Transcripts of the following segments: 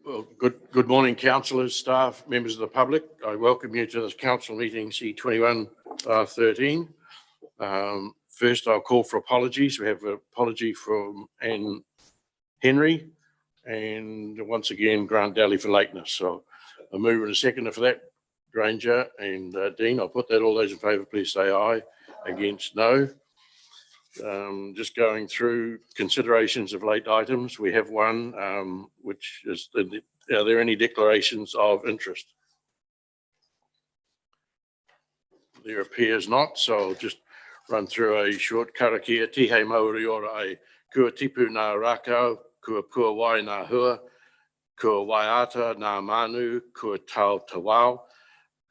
Well, good morning, councillors, staff, members of the public. I welcome you to this council meeting C21-13. First, I'll call for apologies. We have an apology from Anne Henry and once again Grant Daly for lateness. So I'll move in a second for that. Granger and Dean, I'll put that. All those in favour, please say aye. Against, no. Just going through considerations of late items. We have one, which is, are there any declarations of interest? There appears not, so I'll just run through a short karakia. Tihei Maori ora ai kua tipu nā rākau, kua pua wai nā hua, kua waiata nā manu, kua tau tawao,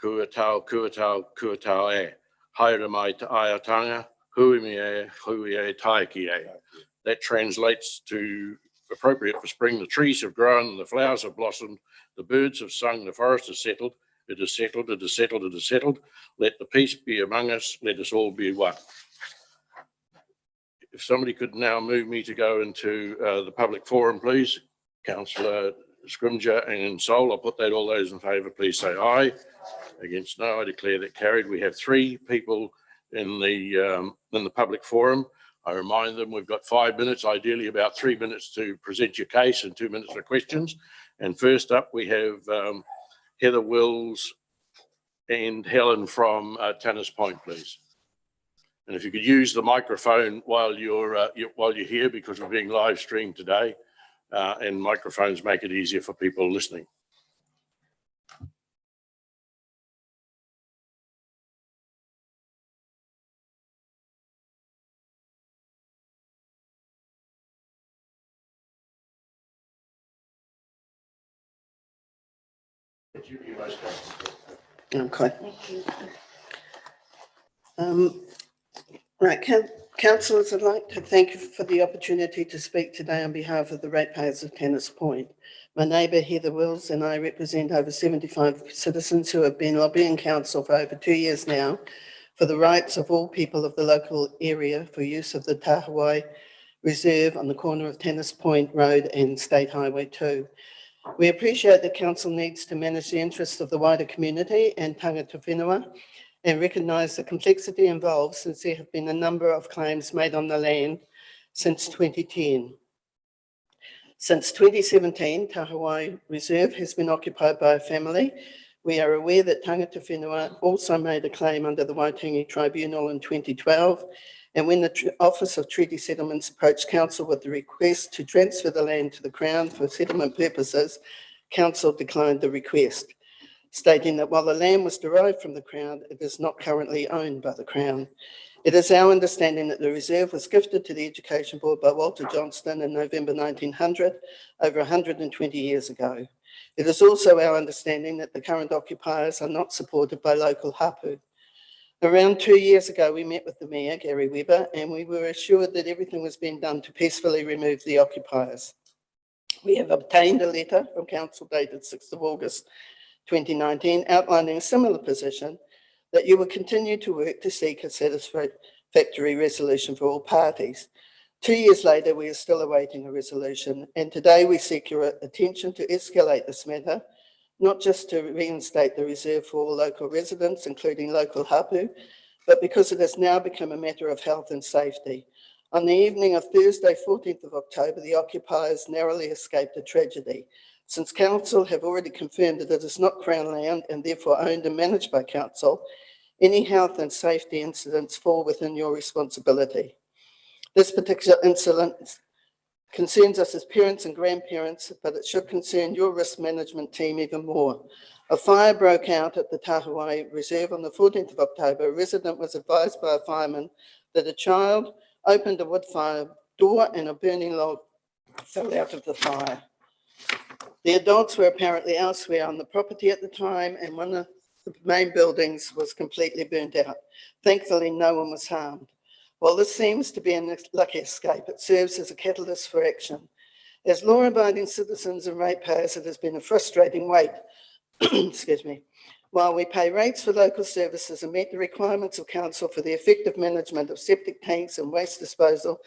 kua tau e. Haere mai te aiatanga. Hui e taiki e. That translates to appropriate for spring. The trees have grown and the flowers have blossomed. The birds have sung, the forest is settled. It is settled, it is settled, it is settled. Let the peace be among us. Let us all be one. If somebody could now move me to go into the public forum, please. Councillor Scrimger and Sol, I'll put that. All those in favour, please say aye. Against, no. I declare that carried. We have 3 people in the public forum. I remind them we've got 5 minutes, ideally about 3 minutes to present your case and 2 minutes for questions. And first up we have Heather Wills and Helen from Tannis Point, please. And if you could use the microphone while you're here, because we're being live streamed today, and microphones make it easier for people listening. Okay. Right, councillors, I'd like to thank you for the opportunity to speak today on behalf of the ratepayers of Tannis Point. My neighbour Heather Wills and I represent over 75 citizens who have been lobbying council for over 2 years now for the rights of all people of the local area for use of the Tahawai Reserve on the corner of Tannis Point Road and State Highway 2. We appreciate that council needs to manage the interests of the wider community and tangata whenua and recognise the complexity involved, since there have been a number of claims made on the land since 2010. Since 2017, Tahawai Reserve has been occupied by a family. We are aware that tangata whenua also made a claim under the Waitangi Tribunal in 2012, and when the Office of Treaty Settlements approached council with the request to transfer the land to the Crown for settlement purposes, council declined the request, stating that while the land was derived from the Crown, it is not currently owned by the Crown. It is our understanding that the reserve was gifted to the Education Board by Walter Johnston in November 1900, over 120 years ago. It is also our understanding that the current occupiers are not supported by local hapu. Around 2 years ago, we met with the Mayor, Gary Webber, and we were assured that everything was being done to peacefully remove the occupiers. We have obtained a letter from Council dated 6th of August 2019 outlining a similar position, that you will continue to work to seek a satisfactory resolution for all parties. 2 years later, we are still awaiting a resolution, and today we seek your attention to escalate this matter, not just to reinstate the reserve for all local residents, including local hapu, but because it has now become a matter of health and safety. On the evening of Thursday, 14th of October, the occupiers narrowly escaped a tragedy. Since council have already confirmed that it is not Crown land and therefore owned and managed by council, any health and safety incidents fall within your responsibility. This particular incident concerns us as parents and grandparents, but it should concern your risk management team even more. A fire broke out at the Tahawai Reserve on the 14th of October. A resident was advised by a fireman that a child opened a wood fire door and a burning log fell out of the fire. The adults were apparently elsewhere on the property at the time, and one of the main buildings was completely burnt out. Thankfully, no one was harmed. While this seems to be a lucky escape, it serves as a catalyst for action. As law-abiding citizens and ratepayers, it has been a frustrating wait. Excuse me. While we pay rates for local services and meet the requirements of council for the effective management of septic tanks and waste disposal,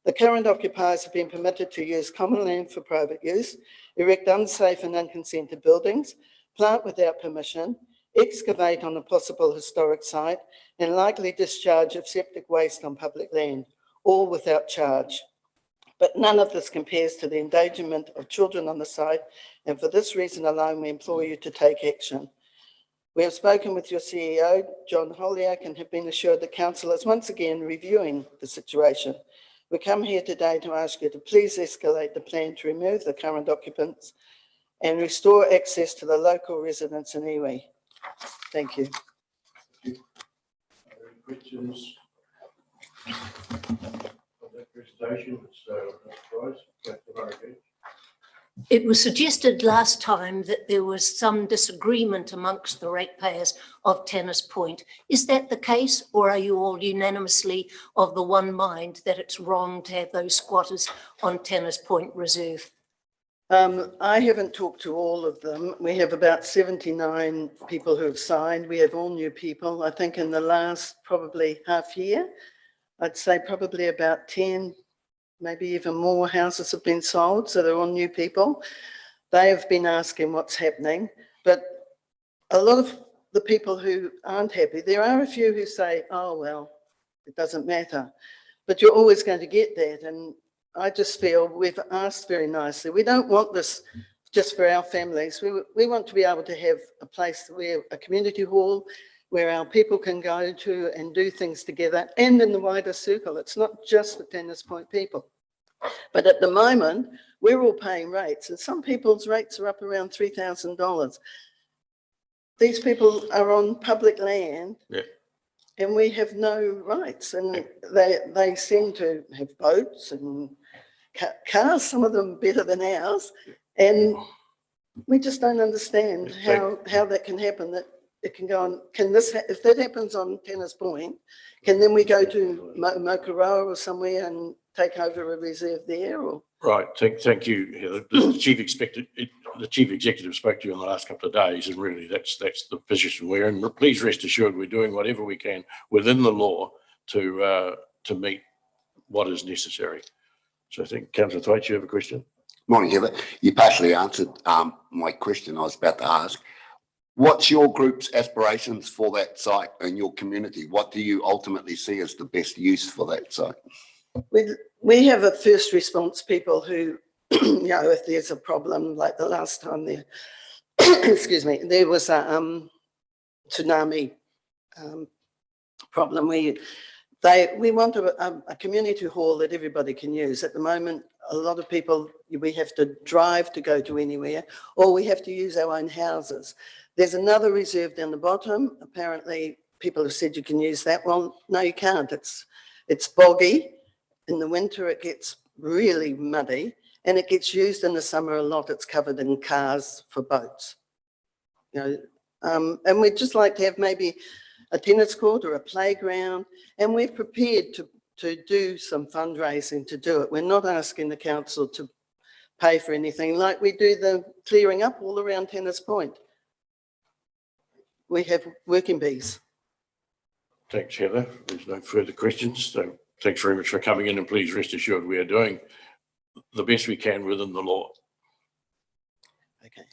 The current occupiers have been permitted to use common land for private use, erect unsafe and unconsented buildings, plant without permission, excavate on a possible historic site, and likely discharge of septic waste on public land, all without charge. But none of this compares to the endangerment of children on the site, and for this reason alone, we implore you to take action. We have spoken with your CEO, John Holyoake, and have been assured the council is once again reviewing the situation. We come here today to ask you to please escalate the plan to remove the current occupants and restore access to the local residents in iwi. Thank you. Any questions of that presentation? It was suggested last time that there was some disagreement amongst the ratepayers of Tennis Point. Is that the case, or are you all unanimously of the one mind that it's wrong to have those squatters on Tennis Point Reserve? I haven't talked to all of them. We have about 79 people who have signed. We have all new people. I think in the last probably half year, I'd say probably about 10, maybe even more houses have been sold. So they're all new people. They have been asking what's happening. But a lot of the people who aren't happy, there are a few who say, oh, well, it doesn't matter. But you're always going to get that. And I just feel we've asked very nicely. We don't want this just for our families. We want to be able to have a place where a community hall where our people can go to and do things together and in the wider circle. It's not just the Tennis Point people. But at the moment, we're all paying rates and some people's rates are up around $3,000. These people are on public land. Yeah. And we have no rights, and they seem to have boats and cars, some of them better than ours, and we just don't understand how that can happen, that it can go on. If that happens on Tennis Point, can then we go to Mokoroa or somewhere and take over a reserve there? Or? Right, thank you, Heather. The chief executive spoke to you in the last couple of days, and really that's the position we're in. Please rest assured we're doing whatever we can within the law to meet what is necessary. So I think Councillor Thwaite, you have a question? Morning, Heather. You partially answered my question I was about to ask. What's your group's aspirations for that site and your community? What do you ultimately see as the best use for that site? We have a first response people who, you know, if there's a problem like the last time there, excuse me, there was a tsunami problem. We want a community hall that everybody can use. At the moment, a lot of people, we have to drive to go to anywhere, or we have to use our own houses. There's another reserve down the bottom. Apparently, people have said you can use that. Well, no, you can't. It's boggy. In the winter, it gets really muddy, and it gets used in the summer a lot. It's covered in cars for boats. You know, and we'd just like to have maybe a tennis court or a playground, and we're prepared to do some fundraising to do it. We're not asking the council to pay for anything like we do the clearing up all around Tennis Point. We have working bees. Thanks, Heather. There's no further questions. So thanks very much for coming in, and please rest assured we are doing the best we can within the law. Okay.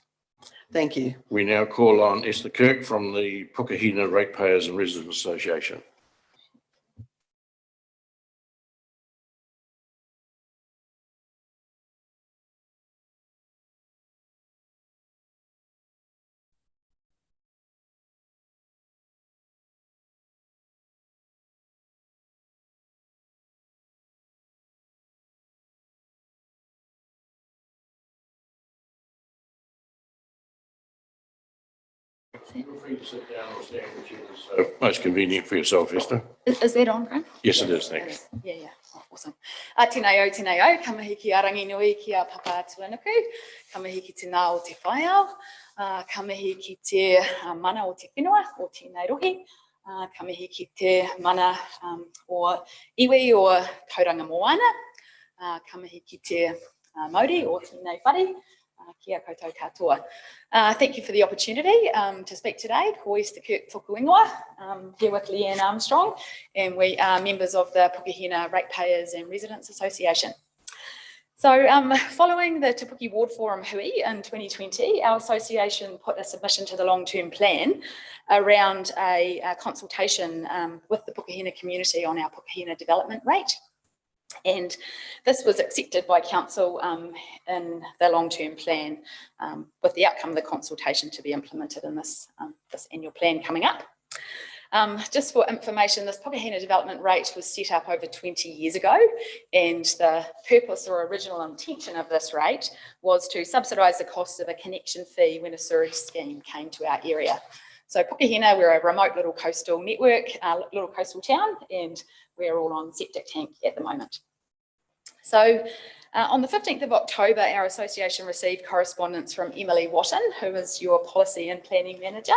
Thank you. We now call on Esther Kirk from the Pukahina Ratepayers and Residents Association. Feel free to sit down or stand, whichever is most convenient for yourself, Esther. Is that on, Graham? Yes, it is. Thanks. Yeah. Oh, awesome. Tēnei au, kamahiki arangi nui ki a papa atuanuku, kamahiki te nā o te whaiao, kamahiki te mana o te whenua o tēnei rohi, kamahiki te mana o iwi o tauranga moana, kamahiki te Maori o tēnei whare, Kia koutou katoa. Thank you for the opportunity to speak today. Ko te Kirk Whakaingoa, here with Leanne Armstrong, and we are members of the Pukehina Ratepayers and Residents Association. So following the Te Puke Ward Forum Hui in 2020, our association put a submission to the long-term plan around a consultation with the Pukehina community on our Pukehina development rate. And this was accepted by council in the long-term plan with the outcome of the consultation to be implemented in this annual plan coming up. Just for information, this Pukehina development rate was set up over 20 years ago, and the purpose or original intention of this rate was to subsidise the cost of a connection fee when a sewerage scheme came to our area. So Pukehina, we're a remote little coastal network, little coastal town, and we're all on septic tank at the moment. So on the 15th of October, our association received correspondence from Emily Watton, who is your policy and planning manager,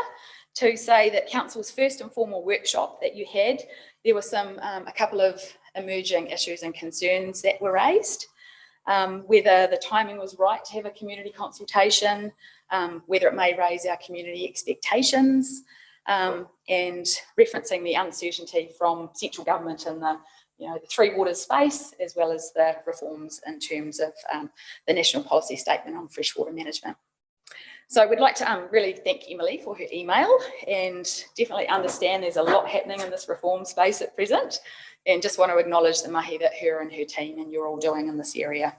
to say that council's first informal workshop that you had, there were a couple of emerging issues and concerns that were raised, whether the timing was right to have a community consultation, whether it may raise our community expectations, and referencing the uncertainty from central government in the Three Waters space, as well as the reforms in terms of the national policy statement on freshwater management. So we'd like to really thank Emily for her email, and definitely understand there's a lot happening in this reform space at present, and just want to acknowledge the mahi that her and her team and you're all doing in this area.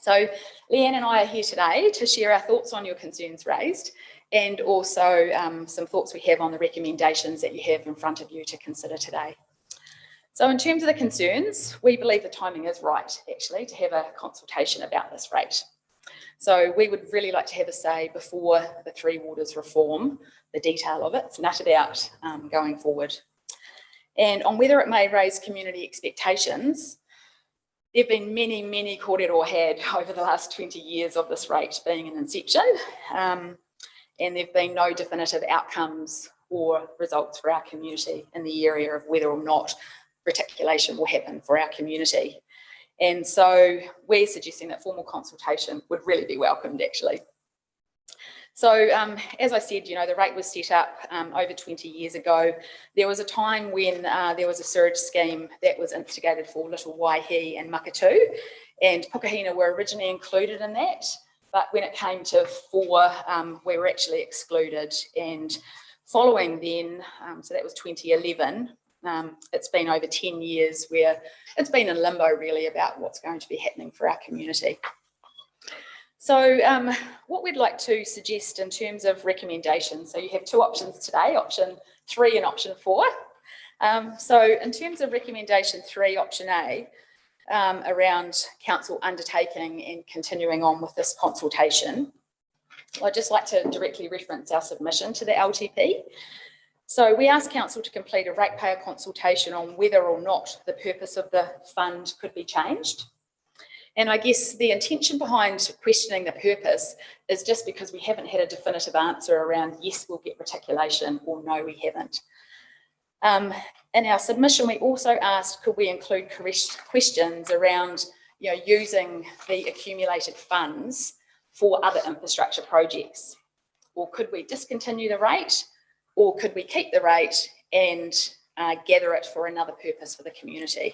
So Leanne and I are here today to share our thoughts on your concerns raised, and also some thoughts we have on the recommendations that you have in front of you to consider today. So in terms of the concerns, we believe the timing is right, actually, to have a consultation about this rate. So we would really like to have a say before the Three Waters reform, the detail of it's nutted out going forward. And on whether it may raise community expectations, there have been many kōrero had over the last 20 years of this rate being in inception, and there have been no definitive outcomes or results for our community in the area of whether or not reticulation will happen for our community. And so we're suggesting that formal consultation would really be welcomed, actually. So as I said, the rate was set up over 20 years ago. There was a time when there was a sewerage scheme that was instigated for Little Waihi and Makatu, and Pukehina were originally included in that, but when it came to four, we were actually excluded. And following then, so that was 2011, it's been over 10 years where it's been in limbo really about what's going to be happening for our community. So what we'd like to suggest in terms of recommendations, so you have two options today, option 3 and option 4. So in terms of recommendation 3, option A, around council undertaking and continuing on with this consultation, I'd just like to directly reference our submission to the LTP. So we asked council to complete a ratepayer consultation on whether or not the purpose of the fund could be changed. And I guess the intention behind questioning the purpose is just because we haven't had a definitive answer around yes, we'll get reticulation, or no, we haven't. In our submission, we also asked, could we include questions around using the accumulated funds for other infrastructure projects? Or could we discontinue the rate? Or could we keep the rate and gather it for another purpose for the community?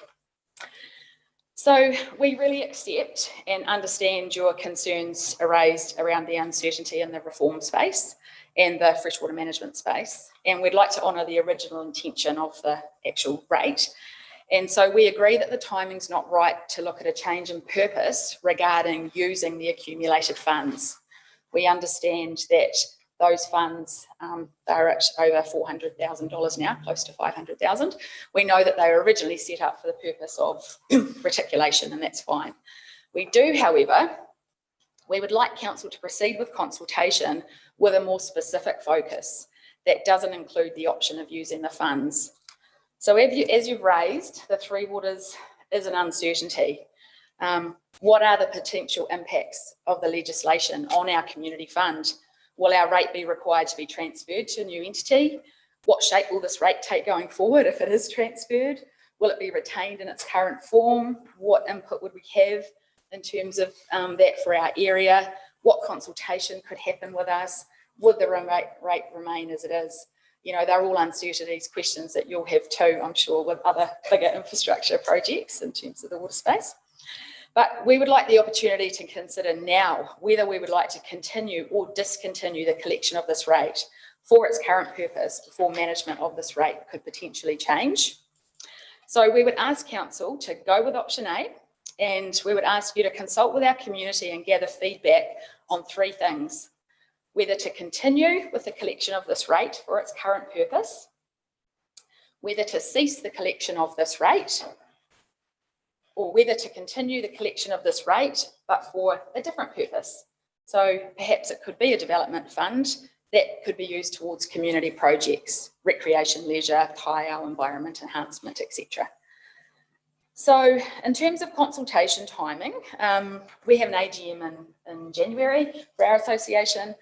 So we really accept and understand your concerns raised around the uncertainty in the reform space and the freshwater management space. And we'd like to honour the original intention of the actual rate. And so we agree that the timing's not right to look at a change in purpose regarding using the accumulated funds. We understand that those funds are at over $400,000 now, close to $500,000. We know that they were originally set up for the purpose of reticulation, and that's fine. We do, however, we would like council to proceed with consultation with a more specific focus that doesn't include the option of using the funds. So as you've raised, the Three Waters is an uncertainty. What are the potential impacts of the legislation on our community fund? Will our rate be required to be transferred to a new entity? What shape will this rate take going forward if it is transferred? Will it be retained in its current form? What input would we have in terms of that for our area? what consultation could happen with us, would the rate remain as it is? You know, they're all uncertainties, questions that you'll have too, I'm sure, with other bigger infrastructure projects in terms of the water space. But we would like the opportunity to consider now whether we would like to continue or discontinue the collection of this rate for its current purpose before management of this rate could potentially change. So we would ask council to go with option A, and we would ask you to consult with our community and gather feedback on 3 things: whether to continue with the collection of this rate for its current purpose, whether to cease the collection of this rate, or whether to continue the collection of this rate but for a different purpose. So perhaps it could be a development fund that could be used towards community projects, recreation, leisure, kaiau, environment enhancement, etc. So in terms of consultation timing, we have an AGM in January for our association.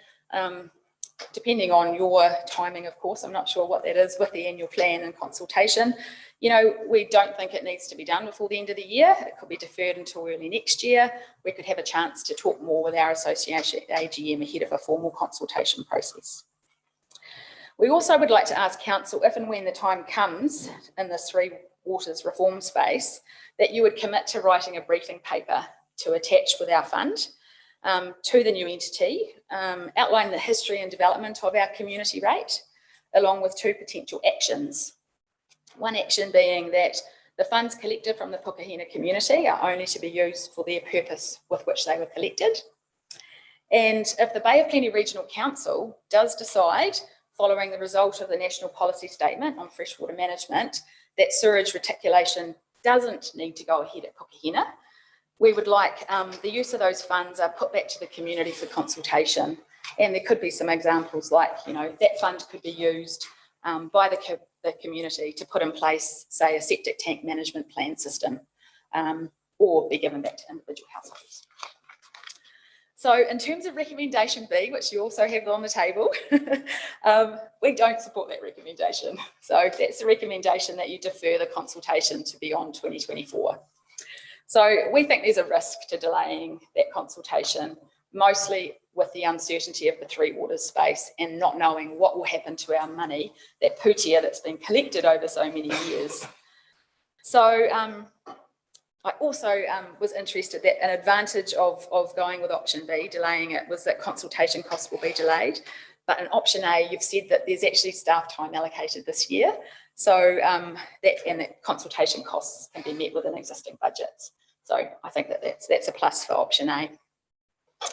Depending on your timing, of course, I'm not sure what that is with the annual plan and consultation. You know, we don't think it needs to be done before the end of the year. It could be deferred until early next year. We could have a chance to talk more with our association AGM ahead of a formal consultation process. We also would like to ask council, if and when the time comes in this Three Waters reform space, that you would commit to writing a briefing paper to attach with our fund to the new entity, outline the history and development of our community rate, along with 2 potential actions. One action being that the funds collected from the Pukahina community are only to be used for their purpose with which they were collected. And if the Bay of Plenty Regional Council does decide, following the result of the National Policy Statement on Freshwater Management, that sewerage reticulation doesn't need to go ahead at Pukahina, we would like the use of those funds are put back to the community for consultation. And there could be some examples like, you know, that fund could be used by the community to put in place, say, a septic tank management plan system, or be given back to individual households. So in terms of recommendation B, which you also have on the table, we don't support that recommendation. So that's the recommendation that you defer the consultation to beyond 2024. So we think there's a risk to delaying that consultation, mostly with the uncertainty of the Three Waters space and not knowing what will happen to our money, that putia that's been collected over so many years. So I also was interested that an advantage of going with option B, delaying it, was that consultation costs will be delayed. But in option A, you've said that there's actually staff time allocated this year. So that consultation costs can be met within existing budgets. So I think that that's a plus for option A.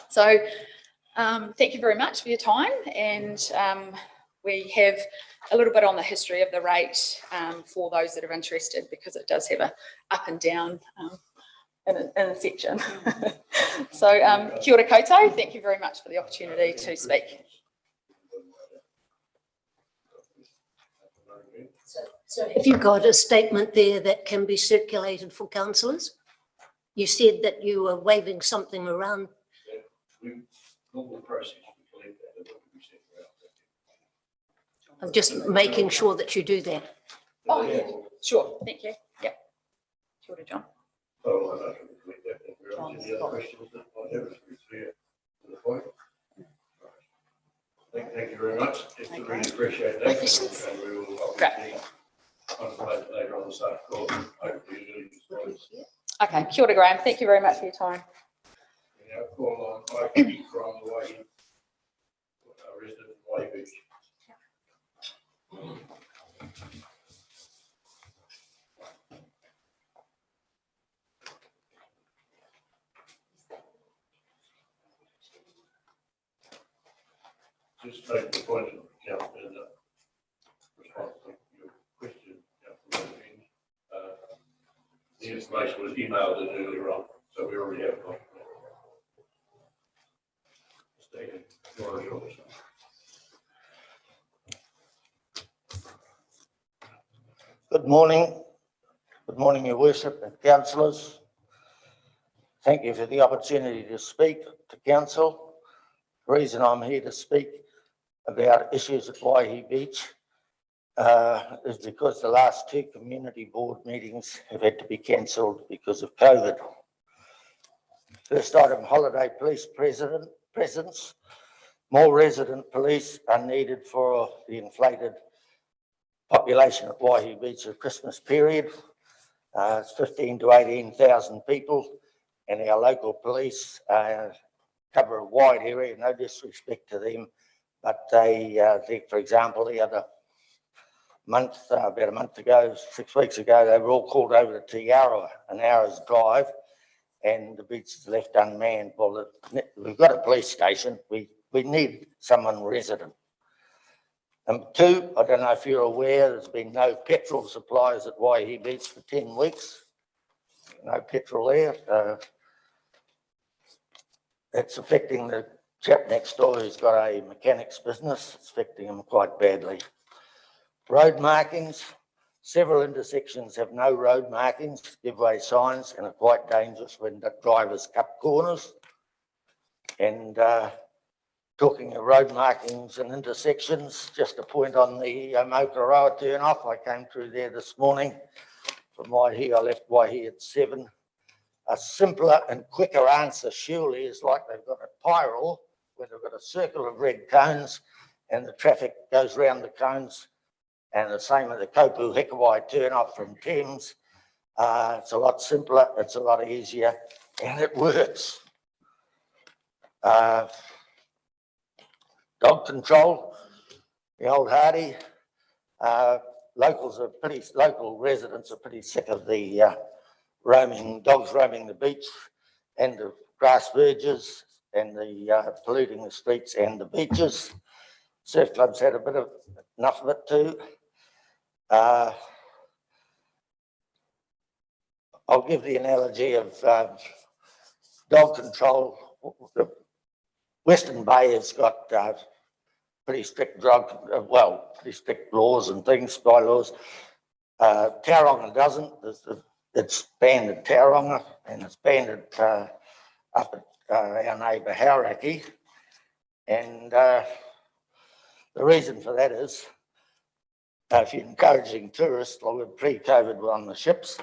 So thank you very much for your time. And we have a little bit on the history of the rate for those that are interested, because it does have a up and down in a section. So kia ora koutou, thank you very much for the opportunity to speak. So have you got a statement there that can be circulated for councillors? You said that you were waving something around. Normal process to collect that, it would be sent around. I'm just making sure that you do that. Oh, yeah, sure, thank you. Yep. Kia ora, John. Oh, I can collect that. Thank you very much. Any other questions that I have? It's clear to the point. Thank you very much. Just really appreciate that. Questions? And we will Great. obviously contemplate later on this article. Hopefully, Okay, kia ora, Graham. Thank you very much for your time. yeah, call on IP from the way resident of Way Beach. Just take the point of account and response to your question. The information was emailed in earlier on, so we already have one. Good morning. Good morning, Your Worship and councillors. Thank you for the opportunity to speak to council. The reason I'm here to speak about issues at Waihi Beach is because the last 2 community board meetings have had to be cancelled because of COVID. First item, holiday police president presence. More resident police are needed for the inflated population at Waihi Beach at Christmas period. It's 15 to 18,000 people, and our local police cover a wide area, no disrespect to them, but they, for example, the other month, about a month ago, 6 weeks ago, they were all called over to Te Arawa, an hour's drive, and the beach is left unmanned. Well, we've got a police station. We need someone resident. Number two, I don't know if you're aware, there's been no petrol supplies at Waihi Beach for 10 weeks. No petrol there. It's affecting the chap next door who's got a mechanics business. It's affecting him quite badly. Road markings. Several intersections have no road markings, give-way signs, and are quite dangerous when the drivers cut corners. And talking of road markings and intersections, just a point on the Mokoroa turn off. I came through there this morning from Waihi. I left Waihi at 7. A simpler and quicker answer surely is like they've got a spiral where they've got a circle of red cones and the traffic goes round the cones, and the same with the Kopu Hikawai turn off from Thames. It's a lot simpler, it's a lot easier, and it works. Dog control, the old hardy. Local residents are pretty sick of the dogs roaming the beach and the grass verges and the polluting the streets and the beaches. Surf clubs had a bit of enough of it too. I'll give the analogy of dog control. The Western Bay has got pretty strict pretty strict laws and things, bylaws. Tauranga doesn't. It's banned at Tauranga and it's banned at, up at our neighbour Hauraki. And the reason for that is if you're encouraging tourists, like pre-COVID were on the ships,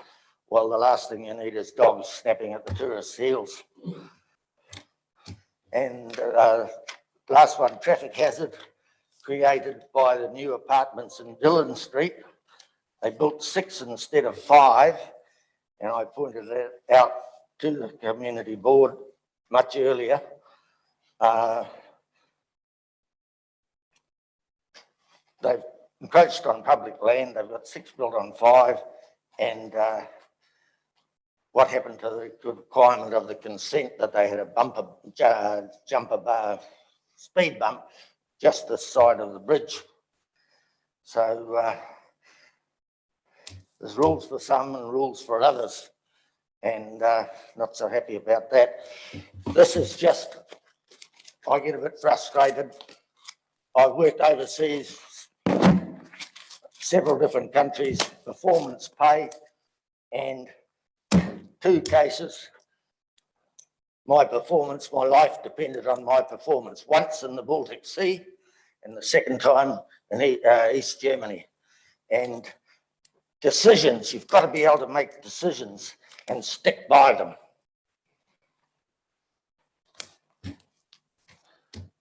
well, the last thing you need is dogs snapping at the tourists' heels. And last one, traffic hazard created by the new apartments in Dillon Street. They built 6 instead of 5, and I pointed that out to the community board much earlier. They've encroached on public land. They've got 6 built on 5, and what happened to the requirement of the consent that they had a speed bump just this side of the bridge. So there's rules for some and rules for others, and not so happy about that. This is just, I get a bit frustrated. I've worked overseas, several different countries, performance pay, and 2 cases, my life depended on my performance. Once in the Baltic Sea, and the second time in East Germany. And decisions, you've got to be able to make decisions and stick by them.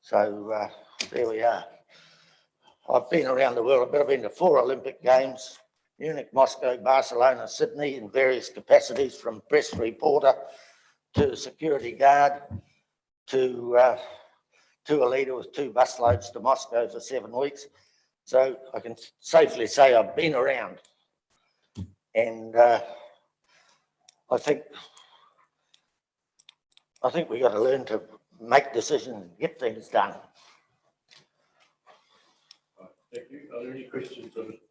So there we are. I've been around the world a bit. I've been to 4 Olympic Games, Munich, Moscow, Barcelona, Sydney, in various capacities, from press reporter to security guard to a leader with 2 busloads to Moscow for 7 weeks. So I can safely say I've been around. And I think we've got to learn to make decisions and get things done. Thank you. Are there any questions on it?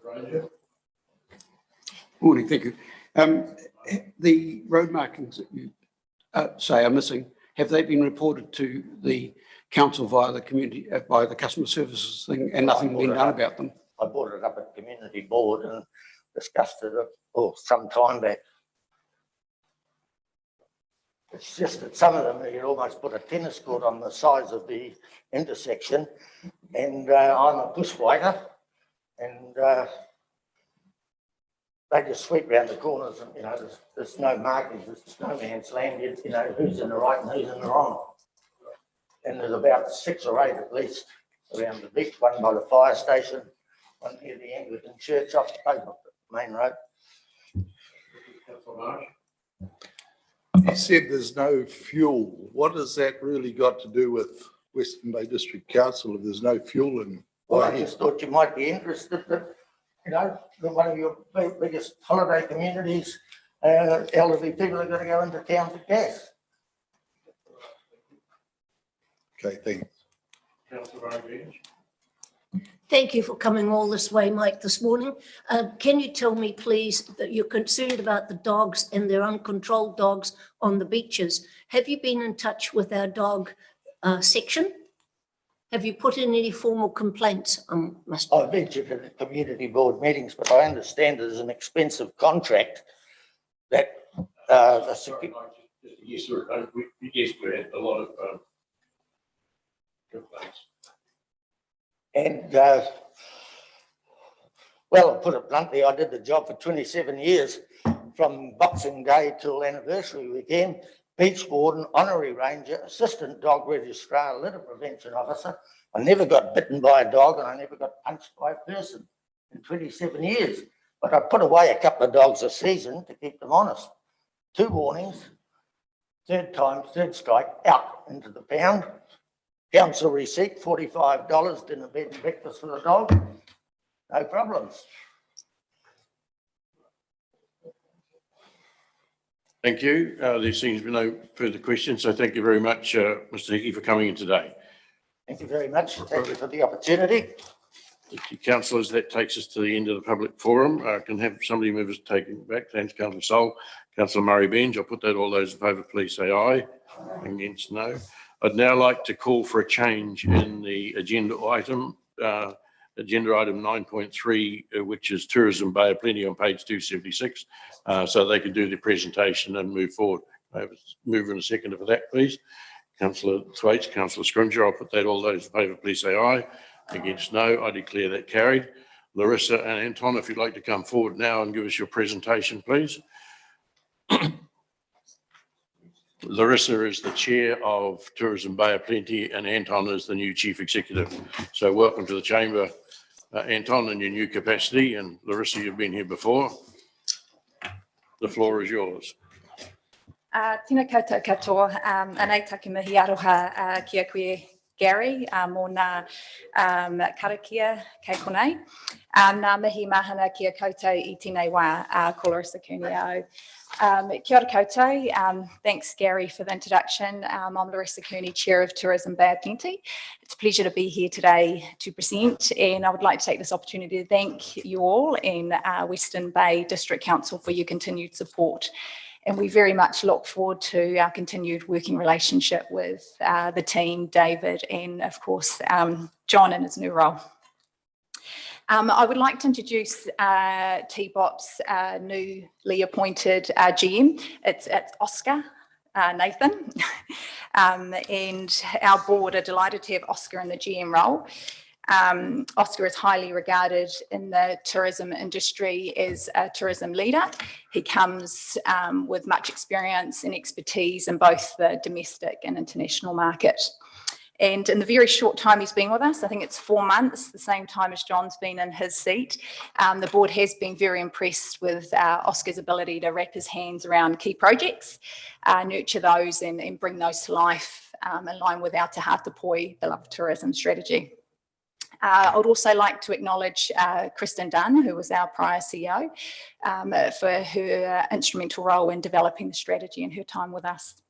Ranger? Morning, thank you. The road markings that you say are missing, have they been reported to the council via the community, by the customer services thing, and nothing been done about them? I brought it up at community board and discussed it some time back. It's just that some of them, you'd almost put a tennis court on the sides of the intersection, and I'm a bushwhacker, and they just sweep around the corners and, there's no markings, there's no man's land, who's in the right and who's in the wrong. And there's about 6 or 8 at least around the beach, one by the fire station, one near the Anglican church off the main road. You said there's no fuel. What has that really got to do with Western Bay District Council if there's no fuel in? Well, I just thought you might be interested that, one of your biggest holiday communities, elderly people are going to go into town for gas. Okay, thanks. Councillor Murray-Beams. Thank you for coming all this way, Mike, this morning. Can you tell me, please, that you're concerned about the dogs and their uncontrolled dogs on the beaches? Have you been in touch with our dog section? Have you put in any formal complaints? I've mentioned at the community board meetings, but I understand there's an expensive contract that Yes, sir. Yes, we had a lot of complaints. and well, I'll put it bluntly, I did the job for 27 years, from Boxing Day till anniversary weekend, beach warden, honorary ranger, assistant dog registrar, litter prevention officer. I never got bitten by a dog and I never got punched by a person in 27 years. But I put away a couple of dogs a season to keep them honest. 2 warnings, third strike, out into the pound. Council receipt, $45, dinner, bed and breakfast for the dog. No problems. Thank you. There seems to be no further questions, so thank you very much, Mr. Hickey, for coming in today. Thank you very much. Thank you for the opportunity. Thank you, councillors. That takes us to the end of the public forum. Can have somebody move us taken back. Thanks, Councillor Sol. Councillor Murray-Beams, I'll put that. All those in favour, please say aye. Against, no. I'd now like to call for a change in the agenda item 9.3, which is Tourism Bay of Plenty on page 276, so they can do the presentation and move forward. Move in a second for that, please. Councillor Thwaites, Councillor Scrimger, I'll put that. All those in favour, please say aye. Against, no. I declare that carried. Larissa and Anton, if you'd like to come forward now and give us your presentation, please. Larissa is the chair of Tourism Bay of Plenty and Anton is the new chief executive. So welcome to the chamber, Anton, in your new capacity, and Larissa, you've been here before. The floor is yours. Tēnā koutou katoa, anei take mihi aroha kia koe Gary, mō nā karakia kei konei. Nā mihi mahana kia koutou I tēnei wā, ko Larissa Cooney. Kia ora koutou. Thanks, Gary, for the introduction. I'm Larissa Cooney, Chair of Tourism Bay of Plenty. It's a pleasure to be here today to present, and I would like to take this opportunity to thank you all in Western Bay District Council for your continued support. And we very much look forward to our continued working relationship with the team, David, and of course, John in his new role. I would like to introduce TBOP's newly appointed GM. It's Oscar Nathan. And our board are delighted to have Oscar in the GM role. Oscar is highly regarded in the tourism industry as a tourism leader. He comes with much experience and expertise in both the domestic and international market. And in the very short time he's been with us, I think it's 4 months, the same time as John's been in his seat, the board has been very impressed with Oscar's ability to wrap his hands around key projects, nurture those and bring those to life in line with our Te Hata Poi, the Love Tourism strategy. I would also like to acknowledge Kristen Dunn, who was our prior CEO, for her instrumental role in developing the strategy in her time with us.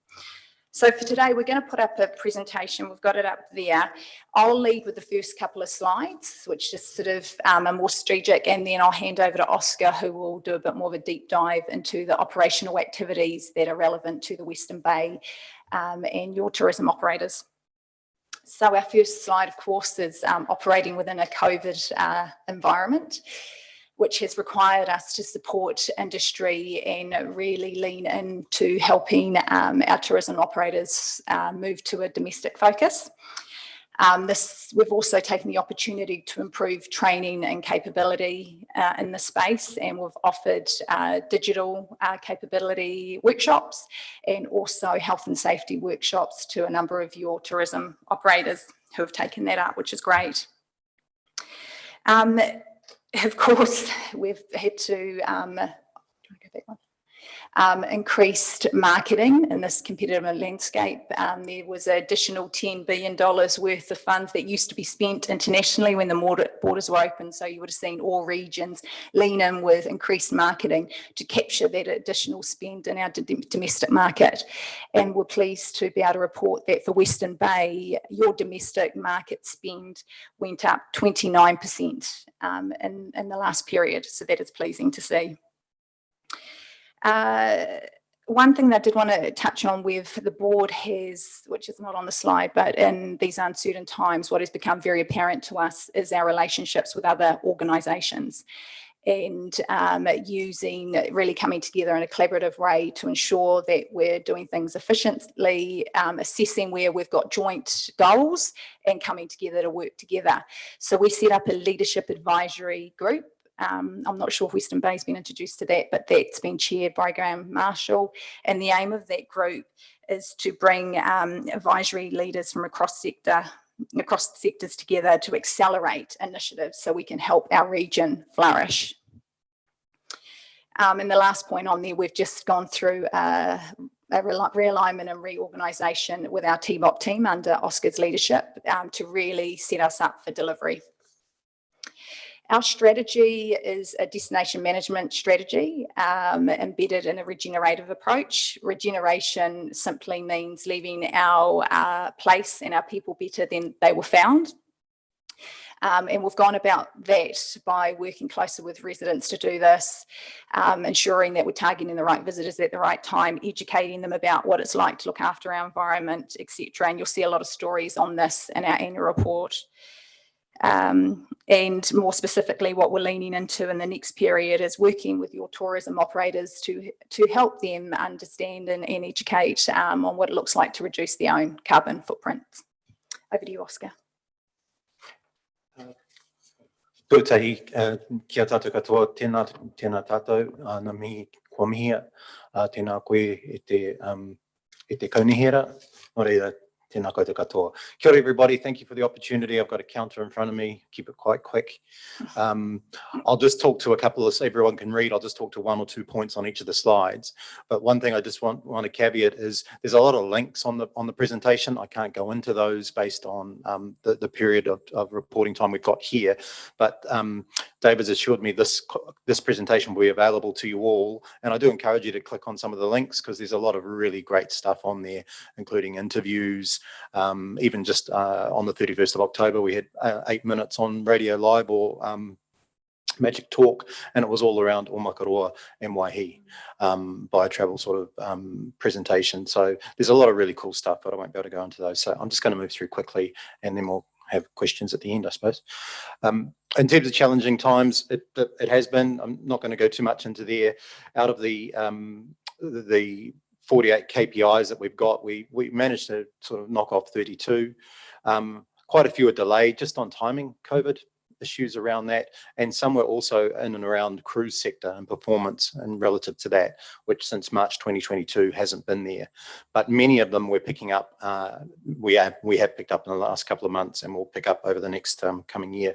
So for today, we're going to put up a presentation. We've got it up there. I'll lead with the first couple of slides, which is sort of a more strategic, and then I'll hand over to Oscar, who will do a bit more of a deep dive into the operational activities that are relevant to the Western Bay and your tourism operators. So our first slide, of course, is operating within a COVID environment, which has required us to support industry and really lean into helping our tourism operators move to a domestic focus. We've also taken the opportunity to improve training and capability in the space, and we've offered digital capability workshops and also health and safety workshops to a number of your tourism operators who have taken that up, which is great. Of course, we've had to increased marketing in this competitive landscape. There was an additional $10 billion worth of funds that used to be spent internationally when the borders were open. So you would have seen all regions lean in with increased marketing to capture that additional spend in our domestic market. And we're pleased to be able to report that for Western Bay, your domestic market spend went up 29% in the last period. So that is pleasing to see. One thing that I did want to touch on with the board has, which is not on the slide, but in these uncertain times, what has become very apparent to us is our relationships with other organisations, and really coming together in a collaborative way to ensure that we're doing things efficiently, assessing where we've got joint goals and coming together to work together. So we set up a leadership advisory group. I'm not sure if Western Bay's been introduced to that, but that's been chaired by Graham Marshall. And the aim of that group is to bring advisory leaders from across the sectors together to accelerate initiatives so we can help our region flourish. And the last point on there, we've just gone through a realignment and reorganisation with our TBOP team under Oscar's leadership to really set us up for delivery. Our strategy is a destination management strategy embedded in a regenerative approach. Regeneration simply means leaving our place and our people better than they were found. And we've gone about that by working closer with residents to do this, ensuring that we're targeting the right visitors at the right time, educating them about what it's like to look after our environment, etc. And you'll see a lot of stories on this in our annual report. And more specifically, what we're leaning into in the next period is working with your tourism operators to help them understand and educate on what it looks like to reduce their own carbon footprint. Over to you, Oscar. Tuatahi, kia tātou katoa, tēnā tātou, nā mihi kua mihia, tēnā koe e te kaunihera, nō reira, tēnā koutou katoa. Kia ora everybody, thank you for the opportunity. I've got a counter in front of me, keep it quite quick. I'll just talk to a couple of, so everyone can read, I'll just talk to 1 or 2 points on each of the slides. But one thing I just want to caveat is there's a lot of links on the presentation. I can't go into those based on the period of reporting time we've got here. But David's assured me this presentation will be available to you all. And I do encourage you to click on some of the links because there's a lot of really great stuff on there, including interviews. Even just on the 31st of October, we had 8 minutes on Radio Live or Magic Talk, and it was all around O Makaroa and Waihi by a travel sort of presentation. So there's a lot of really cool stuff, but I won't be able to go into those. So I'm just going to move through quickly and then we'll have questions at the end, I suppose. In terms of challenging times, it has been. I'm not going to go too much into there. Out of the 48 KPIs that we've got, we managed to sort of knock off 32. Quite a few are delayed just on timing, COVID issues around that, and some were also in and around cruise sector and performance and relative to that, which since March 2022 hasn't been there. But many of them we're picking up, we have picked up in the last couple of months and we'll pick up over the next coming year.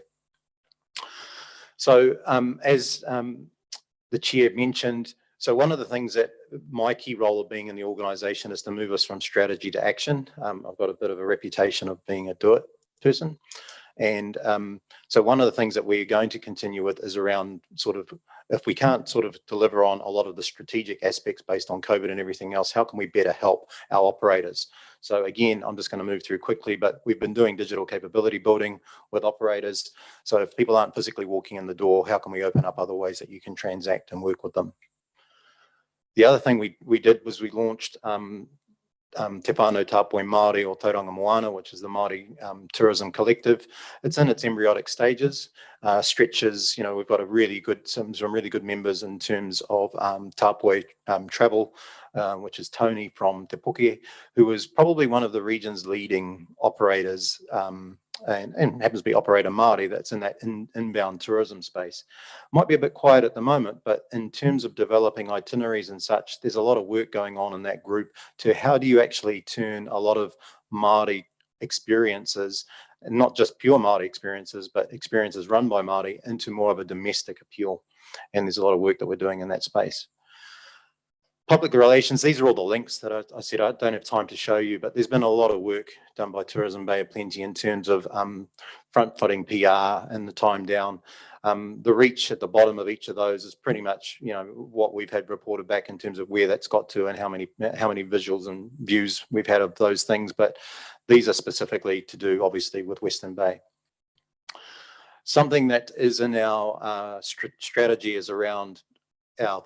So as the chair mentioned, so one of the things that my key role of being in the organisation is to move us from strategy to action. I've got a bit of a reputation of being a do-it person. And so one of the things that we're going to continue with is around sort of, if we can't sort of deliver on a lot of the strategic aspects based on COVID and everything else, how can we better help our operators? So again, I'm just going to move through quickly, but we've been doing digital capability building with operators. So if people aren't physically walking in the door, how can we open up other ways that you can transact and work with them? The other thing we did was we launched Te Whānau Tāpoi Māori or Tauranga Moana, which is the Māori Tourism Collective. It's in its embryonic stages, stretches, we've got some really good members in terms of Tāpoi Travel, which is Tony from Te Puke, who is probably one of the region's leading operators and happens to be operator Māori that's in that inbound tourism space. Might be a bit quiet at the moment, but in terms of developing itineraries and such, there's a lot of work going on in that group to how do you actually turn a lot of Māori experiences, and not just pure Māori experiences, but experiences run by Māori into more of a domestic appeal. And there's a lot of work that we're doing in that space. Public relations, these are all the links that I said I don't have time to show you, but there's been a lot of work done by Tourism Bay of Plenty in terms of front-footing PR and the time down. The reach at the bottom of each of those is pretty much, what we've had reported back in terms of where that's got to and how many visuals and views we've had of those things. But these are specifically to do, obviously, with Western Bay. Something that is in our strategy is around our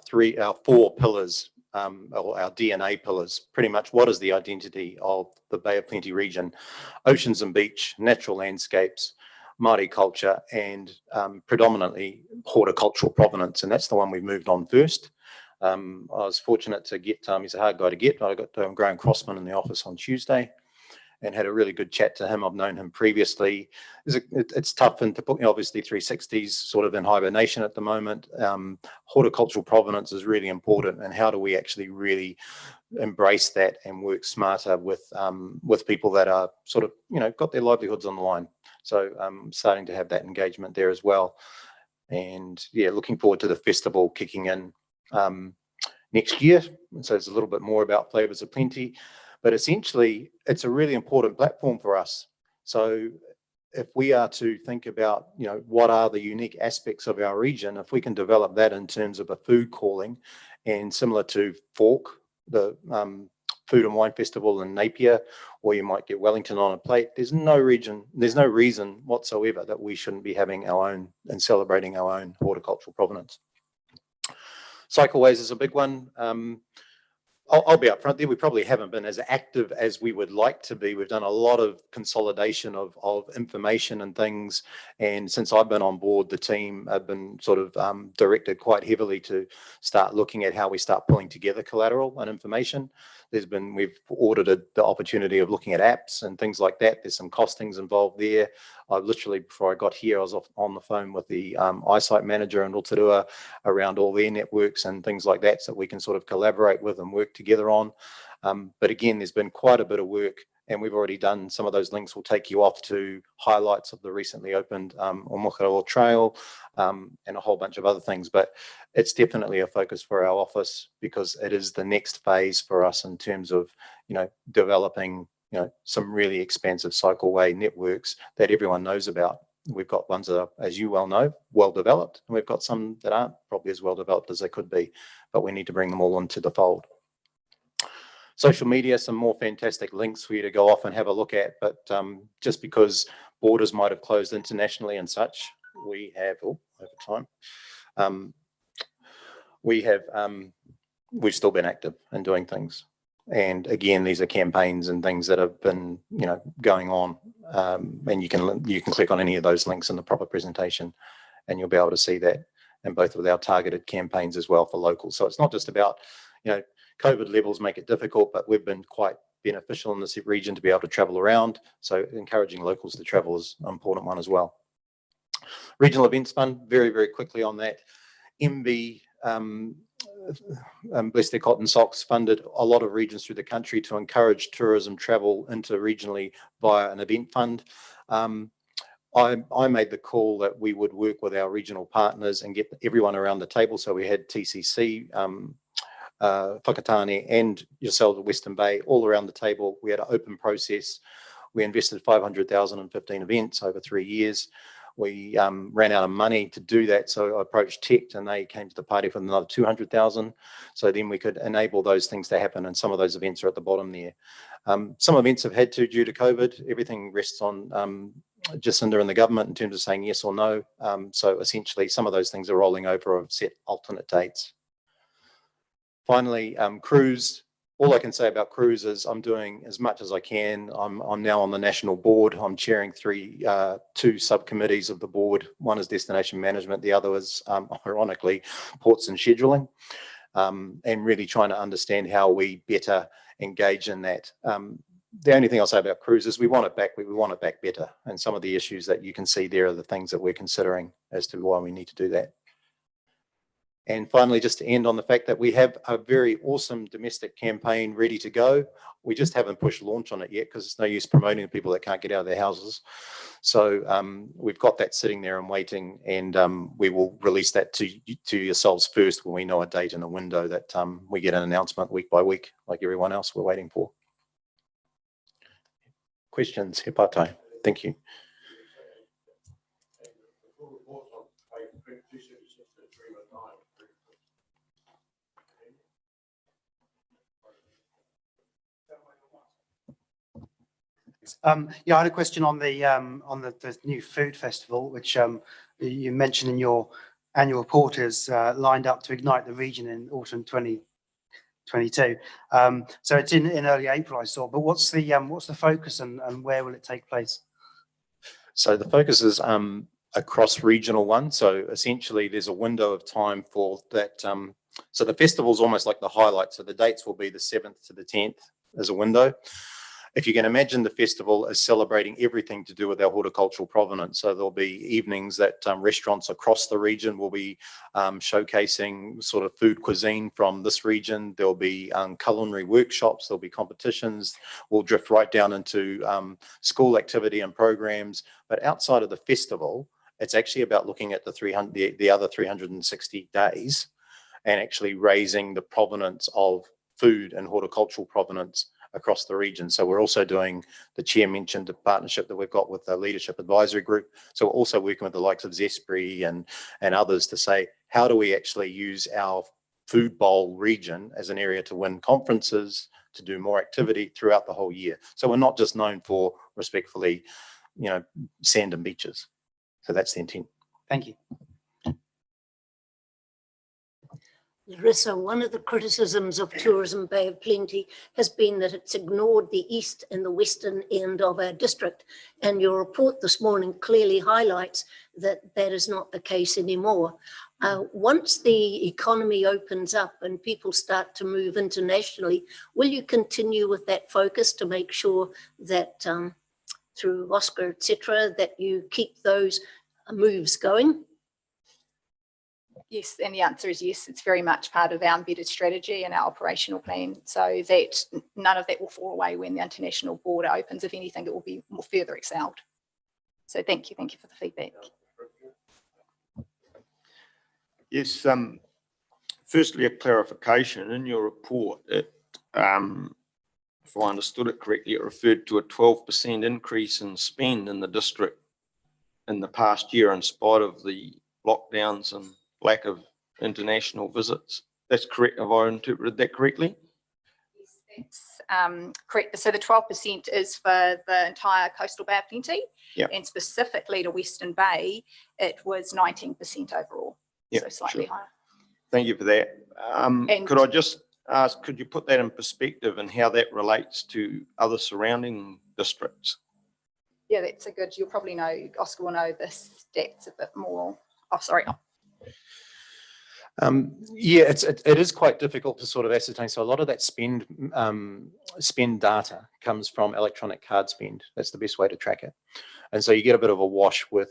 4 pillars. Or our DNA pillars, pretty much what is the identity of the Bay of Plenty region: oceans and beach, natural landscapes, Māori culture, and predominantly horticultural provenance. And that's the one we've moved on first. I was fortunate to get, he's a hard guy to get, but I got Graham Crossman in the office on Tuesday and had a really good chat to him. I've known him previously. It's tough, and obviously 360's sort of in hibernation at the moment. Horticultural provenance is really important, and how do we actually really embrace that and work smarter with people that are sort of, got their livelihoods on the line. So I'm starting to have that engagement there as well. And yeah, looking forward to the festival kicking in next year. So it's a little bit more about Flavours of Plenty. But essentially, it's a really important platform for us. So if we are to think about, what are the unique aspects of our region, if we can develop that in terms of a food calling, and similar to Fork, the Food and Wine Festival in Napier, or you might get Wellington on a plate, there's no reason whatsoever that we shouldn't be having our own and celebrating our own horticultural provenance. Cycleways is a big one. I'll be upfront there. We probably haven't been as active as we would like to be. We've done a lot of consolidation of information and things. And since I've been on board, the team have been sort of directed quite heavily to start looking at how we start pulling together collateral and information. We've audited the opportunity of looking at apps and things like that. There's some costings involved there. I literally, before I got here, I was on the phone with the eyesight manager in Rotorua around all their networks and things like that, so we can sort of collaborate with and work together on. But again, there's been quite a bit of work, and we've already done some of those links. Will take you off to highlights of the recently opened Omokaroa Trail and a whole bunch of other things. But it's definitely a focus for our office, because it is the next phase for us in terms of, developing, some really expansive cycleway networks that everyone knows about. We've got ones that are, as you well know, well developed, and we've got some that aren't probably as well developed as they could be, but we need to bring them all into the fold. Social media, some more fantastic links for you to go off and have a look at, but just because borders might have closed internationally and such, we have, over time, we've still been active in doing things. And again, these are campaigns and things that have been, going on, and you can click on any of those links in the proper presentation, and you'll be able to see that, and both with our targeted campaigns as well for locals. So it's not just about, COVID levels make it difficult, but we've been quite beneficial in this region to be able to travel around. So encouraging locals to travel is an important one as well. Regional Events Fund, very, very quickly on that. MB, bless their cotton socks, funded a lot of regions through the country to encourage tourism travel into regionally via an event fund. I made the call that we would work with our regional partners and get everyone around the table. So we had TCC, Whakatane, and yourselves at Western Bay all around the table. We had an open process. We invested 500,000 in 15 events over 3 years. We ran out of money to do that, so I approached TECT, and they came to the party for another 200,000. So then we could enable those things to happen, and some of those events are at the bottom there. Some events have had to due to COVID. Everything rests on Jacinda and the government in terms of saying yes or no. So essentially, some of those things are rolling over or have set alternate dates. Finally, cruise. all I can say about cruises, I'm doing as much as I can. I'm now on the national board. I'm chairing two subcommittees of the board. One is destination management. The other is, ironically, ports and scheduling, and really trying to understand how we better engage in that. The only thing I'll say about cruises, we want it back. We want it back better. And some of the issues that you can see there are the things that we're considering as to why we need to do that. And finally, just to end on the fact that we have a very awesome domestic campaign ready to go. We just haven't pushed launch on it yet because it's no use promoting to people that can't get out of their houses. So we've got that sitting there and waiting, and we will release that to yourselves first when we know a date and a window that we get an announcement week by week, like everyone else we're waiting for. Questions, He Pātai? Thank you. Yeah, I had a question on the new food festival, which you mentioned in your annual report is lined up to ignite the region in autumn 2022. So it's in early April, I saw. But what's the focus and where will it take place? So the focus is a cross-regional one. So essentially, there's a window of time for that. So the festival is almost like the highlight. So the dates will be the 7th to the 10th as a window. If you can imagine the festival as celebrating everything to do with our horticultural provenance. So there'll be evenings that restaurants across the region will be showcasing sort of food cuisine from this region. There'll be culinary workshops, there'll be competitions. We'll drift right down into school activity and programs. But outside of the festival, it's actually about looking at the other 360 days and actually raising the provenance of food and horticultural provenance across the region. So we're also doing, the chair mentioned, a partnership that we've got with the Leadership Advisory Group. So we're also working with the likes of Zespri and others to say, how do we actually use our food bowl region as an area to win conferences, to do more activity throughout the whole year. So we're not just known for, respectfully, sand and beaches. So that's the intent. Thank you. Larissa, one of the criticisms of Tourism Bay of Plenty has been that it's ignored the east and the western end of our district. And your report this morning clearly highlights that that is not the case anymore. Once the economy opens up and people start to move internationally, will you continue with that focus to make sure that through Oscar, etc., that you keep those moves going? Yes, and the answer is yes. It's very much part of our embedded strategy and our operational plan, so that none of that will fall away when the international border opens. If anything, it will be more further excelled. So thank you for the feedback. Yes, firstly, a clarification. In your report, it, if I understood it correctly, it referred to a 12% increase in spend in the district in the past year in spite of the lockdowns and lack of international visits. That's correct. Have I interpreted that correctly? Yes, that's correct. So the 12% is for the entire coastal Bay of Plenty, yep. And specifically to Western Bay, it was 19% overall, yep, so slightly higher. Thank you for that. Could I just ask, could you put that in perspective and how that relates to other surrounding districts? Yeah, that's a good, you'll probably know, Oscar will know the stats a bit more. Oh, sorry. Yeah, it is quite difficult to sort of ascertain. So a lot of that spend data comes from electronic card spend. That's the best way to track it. And so you get a bit of a wash with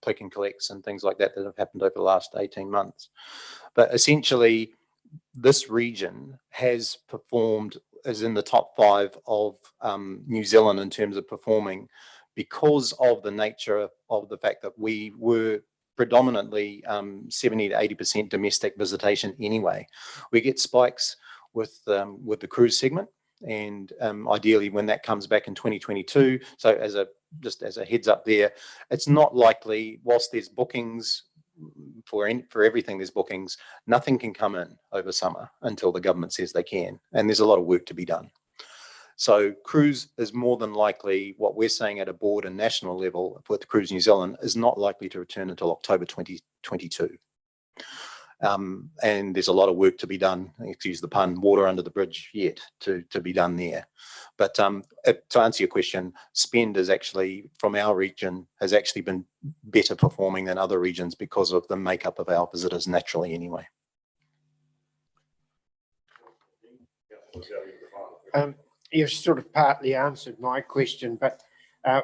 click and collects and things like that have happened over the last 18 months. But essentially, this region has performed as in the top 5 of New Zealand in terms of performing because of the nature of the fact that we were predominantly 70 to 80% domestic visitation anyway. We get spikes with the cruise segment, and ideally when that comes back in 2022. So just as a heads up there, it's not likely, whilst there's bookings for everything, there's bookings, nothing can come in over summer until the government says they can, and there's a lot of work to be done. So cruise is more than likely, what we're saying at a board and national level with Cruise New Zealand, is not likely to return until October 2022. And there's a lot of work to be done, excuse the pun, water under the bridge yet to be done there. But to answer your question, spend is actually, from our region, has actually been better performing than other regions because of the makeup of our visitors naturally anyway. You've sort of partly answered my question, but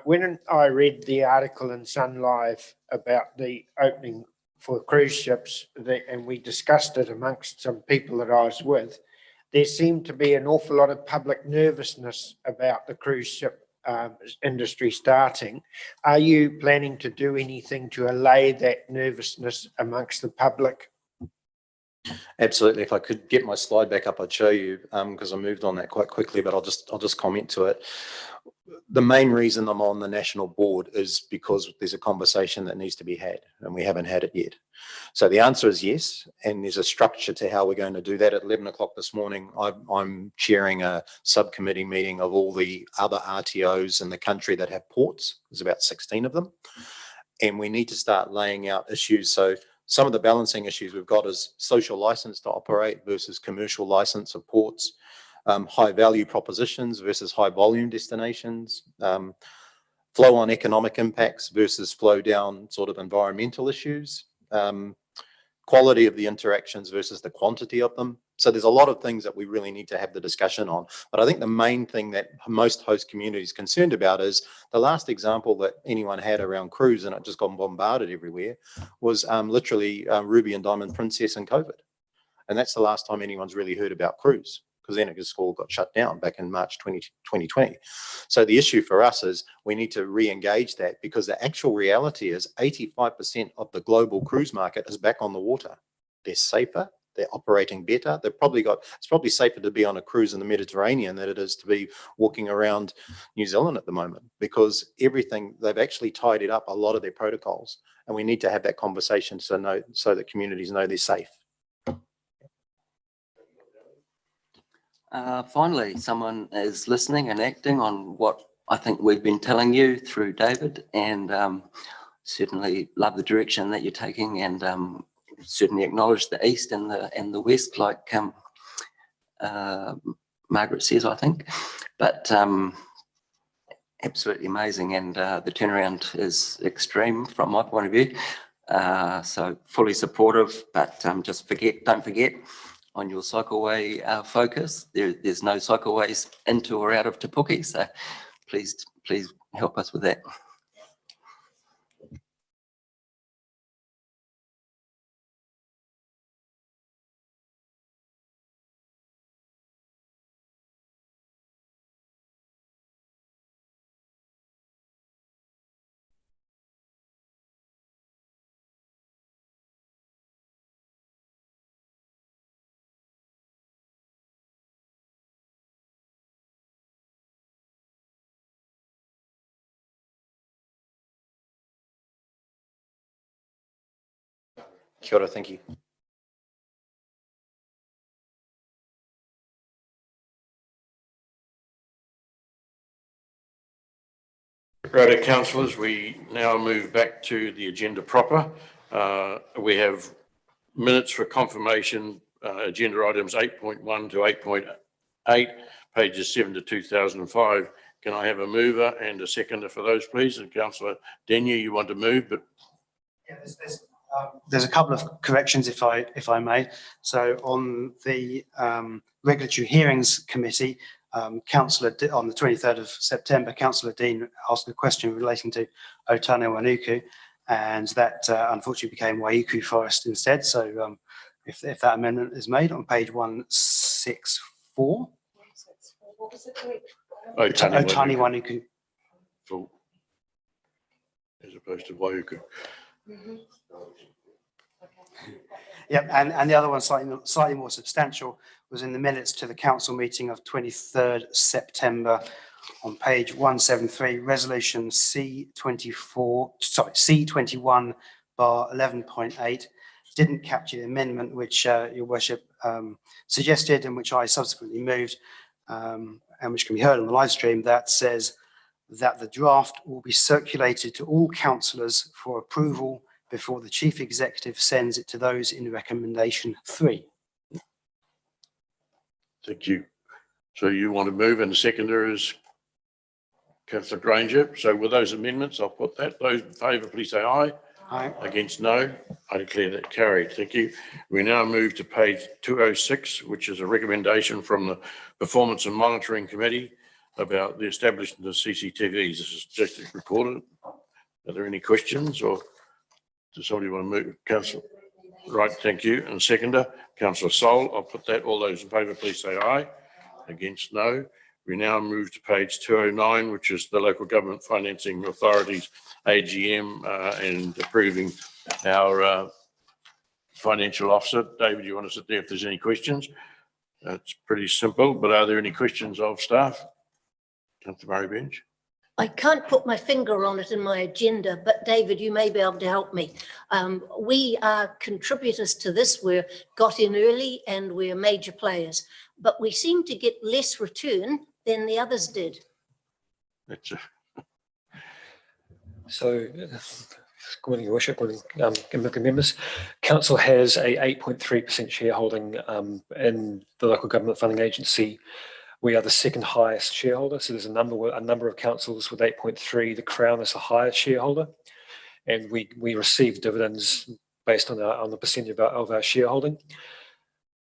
when I read the article in Sun Live about the opening for cruise ships, and we discussed it amongst some people that I was with, there seemed to be an awful lot of public nervousness about the cruise ship industry starting. Are you planning to do anything to allay that nervousness amongst the public? Absolutely. If I could get my slide back up, I'd show you, because I moved on that quite quickly, but I'll just comment to it. The main reason I'm on the national board is because there's a conversation that needs to be had, and we haven't had it yet. So the answer is yes, and there's a structure to how we're going to do that. At 11 o'clock this morning, I'm chairing a subcommittee meeting of all the other RTOs in the country that have ports. There's about 16 of them, and we need to start laying out issues. So some of the balancing issues we've got is social license to operate versus commercial license of ports, high value propositions versus high volume destinations, flow on economic impacts versus flow down sort of environmental issues, quality of the interactions versus the quantity of them. So there's a lot of things that we really need to have the discussion on. But I think the main thing that most host communities are concerned about is the last example that anyone had around cruise, and it just got bombarded everywhere, was literally Ruby and Diamond Princess and COVID. And that's the last time anyone's really heard about cruise, because then it just all got shut down back in March 2020. So the issue for us is we need to re-engage that, because the actual reality is 85% of the global cruise market is back on the water. They're safer, they're operating better. It's probably safer to be on a cruise in the Mediterranean than it is to be walking around New Zealand at the moment, because everything, they've actually tidied up a lot of their protocols, and we need to have that conversation so that communities know they're safe. Finally, someone is listening and acting on what I think we've been telling you through David, and certainly love the direction that you're taking, and certainly acknowledge the East and the West, like Margaret says, I think. But absolutely amazing, and the turnaround is extreme from my point of view. So fully supportive, but don't forget, on your cycleway focus, there's no cycleways into or out of Te Puke, so please help us with that. Kia ora, thank you. Righto, councillors, we now move back to the agenda proper. We have minutes for confirmation, agenda items 8.1 to 8.8, pages 7 to 2005. Can I have a mover and a seconder for those, please? And Councillor Denyer, you want to move, but yeah, there's a couple of corrections, if I may. So on the Regulatory Hearings Committee, Councillor on the 23rd of September, Councillor Dean asked a question relating to Otane Wanuku, and that unfortunately became Waiuku Forest instead. So if that amendment is made on page 164. What was it? Otane Wanuku. Full, as opposed to Waiuku. Yep, and the other one slightly more substantial was in the minutes to the council meeting of 23rd September on page 173, resolution C21 bar 11.8 didn't capture the amendment which your worship suggested, and which I subsequently moved, and which can be heard on the live stream, that says that the draft will be circulated to all councillors for approval before the Chief Executive sends it to those in recommendation 3. Thank you. So you want to move, and the seconder is Councillor Granger. So with those amendments, I'll put that. Those in favour, please say aye. Aye. Against, no. I declare that carried. Thank you. We now move to page 206, which is a recommendation from the Performance and Monitoring Committee about the establishment of CCTVs. This is just recorded. Are there any questions, or does somebody want to move? Councillor, right, thank you. And seconder, Councillor Sol. I'll put that. All those in favour, please say aye. Against, no. We now move to page 209, which is the Local Government Financing Authority's AGM and approving our financial officer. David, you want to sit there if there's any questions? It's pretty simple, but are there any questions of staff? Councillor Murray-Bench. I can't put my finger on it in my agenda, but David, you may be able to help me. We are contributors to this. We're got in early and we're major players, but we seem to get less return than the others did. That's So, good morning, Your Worship, good morning, members. Council has a 8.3% shareholding in the Local Government Funding Agency. We are the second highest shareholder, so there's a number of councils with 8.3. The Crown is the highest shareholder, and we receive dividends based on the percentage of our shareholding.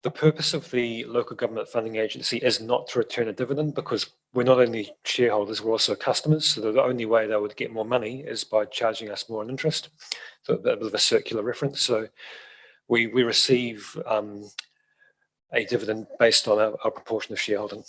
The purpose of the Local Government Funding Agency is not to return a dividend, because we're not only shareholders, we're also customers. So the only way they would get more money is by charging us more on interest. So a bit of a circular reference. So we receive a dividend based on our proportion of shareholding.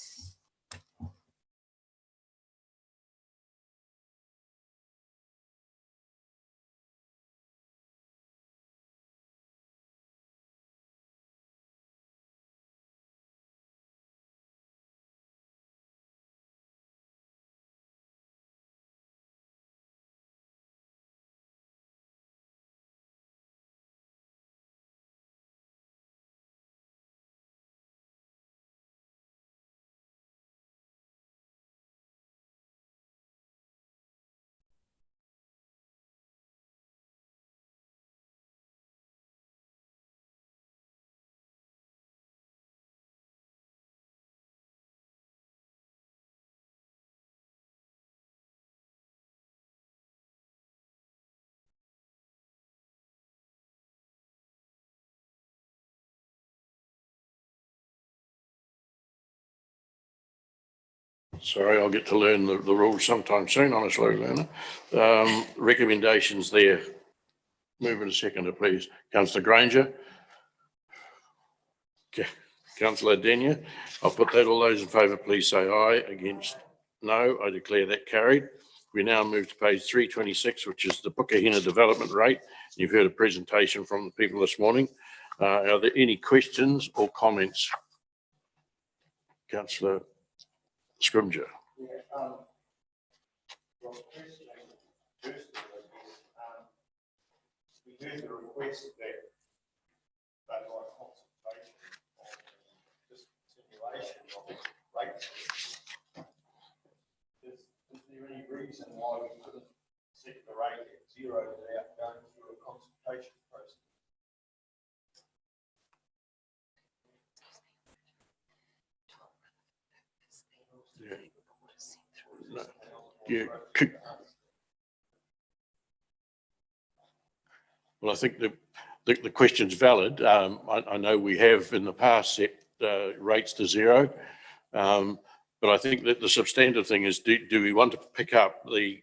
sorry, I'll get to learn the rules sometime soon. I'm a slow learner. Recommendations there. Moving to seconder, please. Councillor Granger. Okay. Councillor Denia. I'll put that. All those in favour, please say aye. Against, no. I declare that carried. We now move to page 326, which is the Pukahina development rate. You've heard a presentation from the people this morning. Are there any questions or comments? Councillor Scrimger. We heard the request that they like consultation on discontinuation of rates. Is there any reason why we couldn't set the rate at 0 without going through a consultation process? Yeah. Well, I think the question's valid. I know we have in the past set rates to 0, but I think that the substantive thing is, do we want to pick up the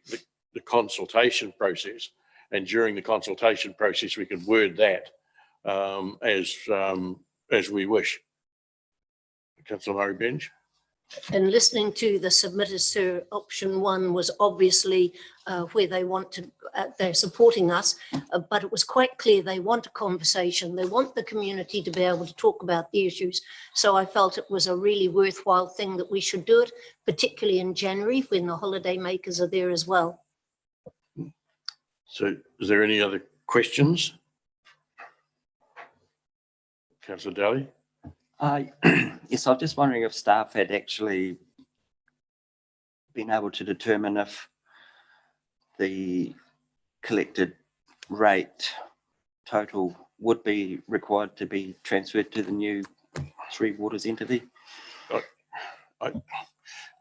consultation process, and during the consultation process we can word that as we wish. Councillor Murray-Bench. And listening to the submitters, Sir, option 1 was obviously where they want to, they're supporting us, but it was quite clear they want a conversation. They want the community to be able to talk about the issues. So I felt it was a really worthwhile thing that we should do it, particularly in January when the holiday makers are there as well. So is there any other questions? Councillor Daly. Yes, I'm just wondering if staff had actually been able to determine if the collected rate total would be required to be transferred to the new Three Waters entity?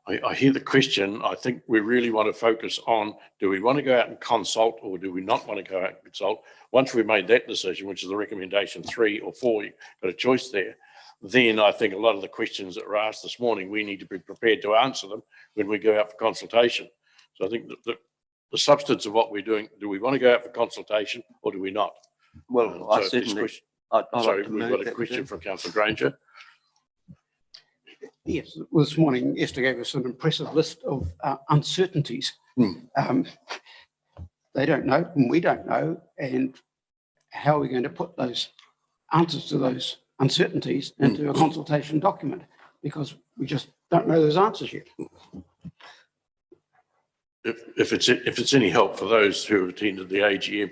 I hear the question. I think we really want to focus on, do we want to go out and consult or do we not want to go out and consult? Once we've made that decision, which is the recommendation 3 or 4, you've got a choice there. Then I think a lot of the questions that were asked this morning, we need to be prepared to answer them when we go out for consultation. So I think that the substance of what we're doing, do we want to go out for consultation or do we not? Well, I certainly. Sorry, we've got a question from Councillor Granger. Yes, well, this morning Esther gave us an impressive list of uncertainties. They don't know and we don't know, and how are we going to put those answers to those uncertainties into a consultation document, because we just don't know those answers yet. If it's any help for those who have attended the AGM,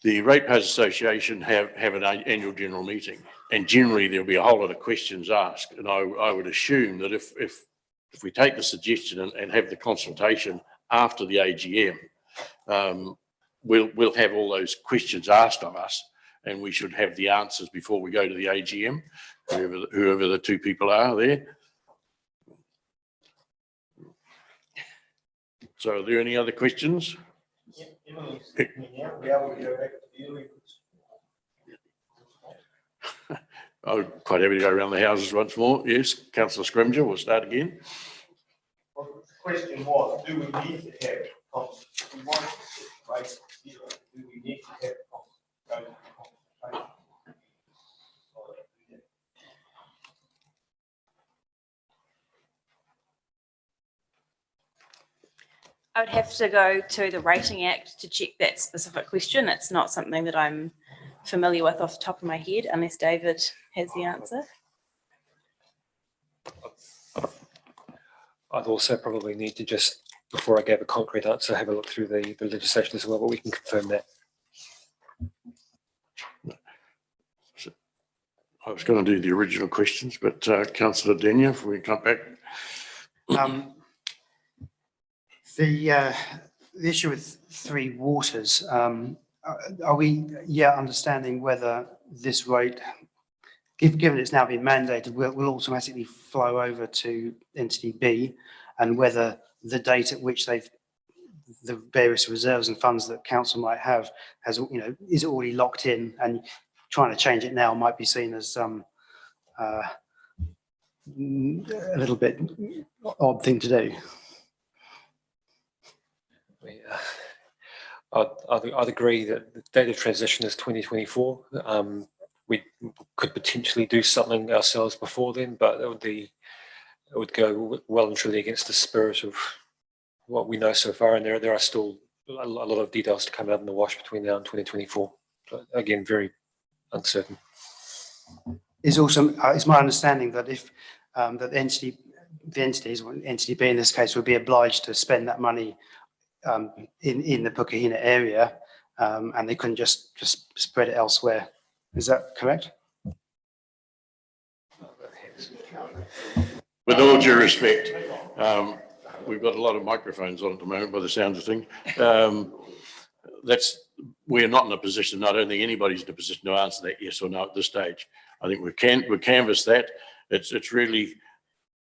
the Ratepayers Association have an annual general meeting, and generally there'll be a whole lot of questions asked. And I would assume that if we take the suggestion and have the consultation after the AGM, we'll have all those questions asked of us, and we should have the answers before we go to the AGM, whoever the two people are there. So are there any other questions? I'm quite happy to go around the houses once more. Yes, Councillor Scrimgeour, we'll start again. Well, the question was, do we need to have do we need to have consultation? I would have to go to the Rating Act to check that specific question. It's not something that I'm familiar with off the top of my head, unless David has the answer. I'd also probably need to just, before I gave a concrete answer, have a look through the legislation as well, but we can confirm that. I was going to do the original questions, but Councillor Denyer, if we come back. The issue with Three Waters, are we understanding whether this rate, given it's now been mandated, will automatically flow over to entity B, and whether the date at which the various reserves and funds that council might have is already locked in, and trying to change it now might be seen as a little bit odd thing to do. I'd agree that the date of transition is 2024. We could potentially do something ourselves before then, but it would go well and truly against the spirit of what we know so far. And there are still a lot of details to come out in the wash between now and 2024. But again, very uncertain. It's my understanding that if that entity B in this case would be obliged to spend that money in the Pukahina area, and they couldn't just spread it elsewhere. Is that correct? With all due respect, we've got a lot of microphones on at the moment by the sounds of things. We're not in a position, I don't think anybody's in a position to answer that yes or no at this stage. I think we've canvassed that. It's really,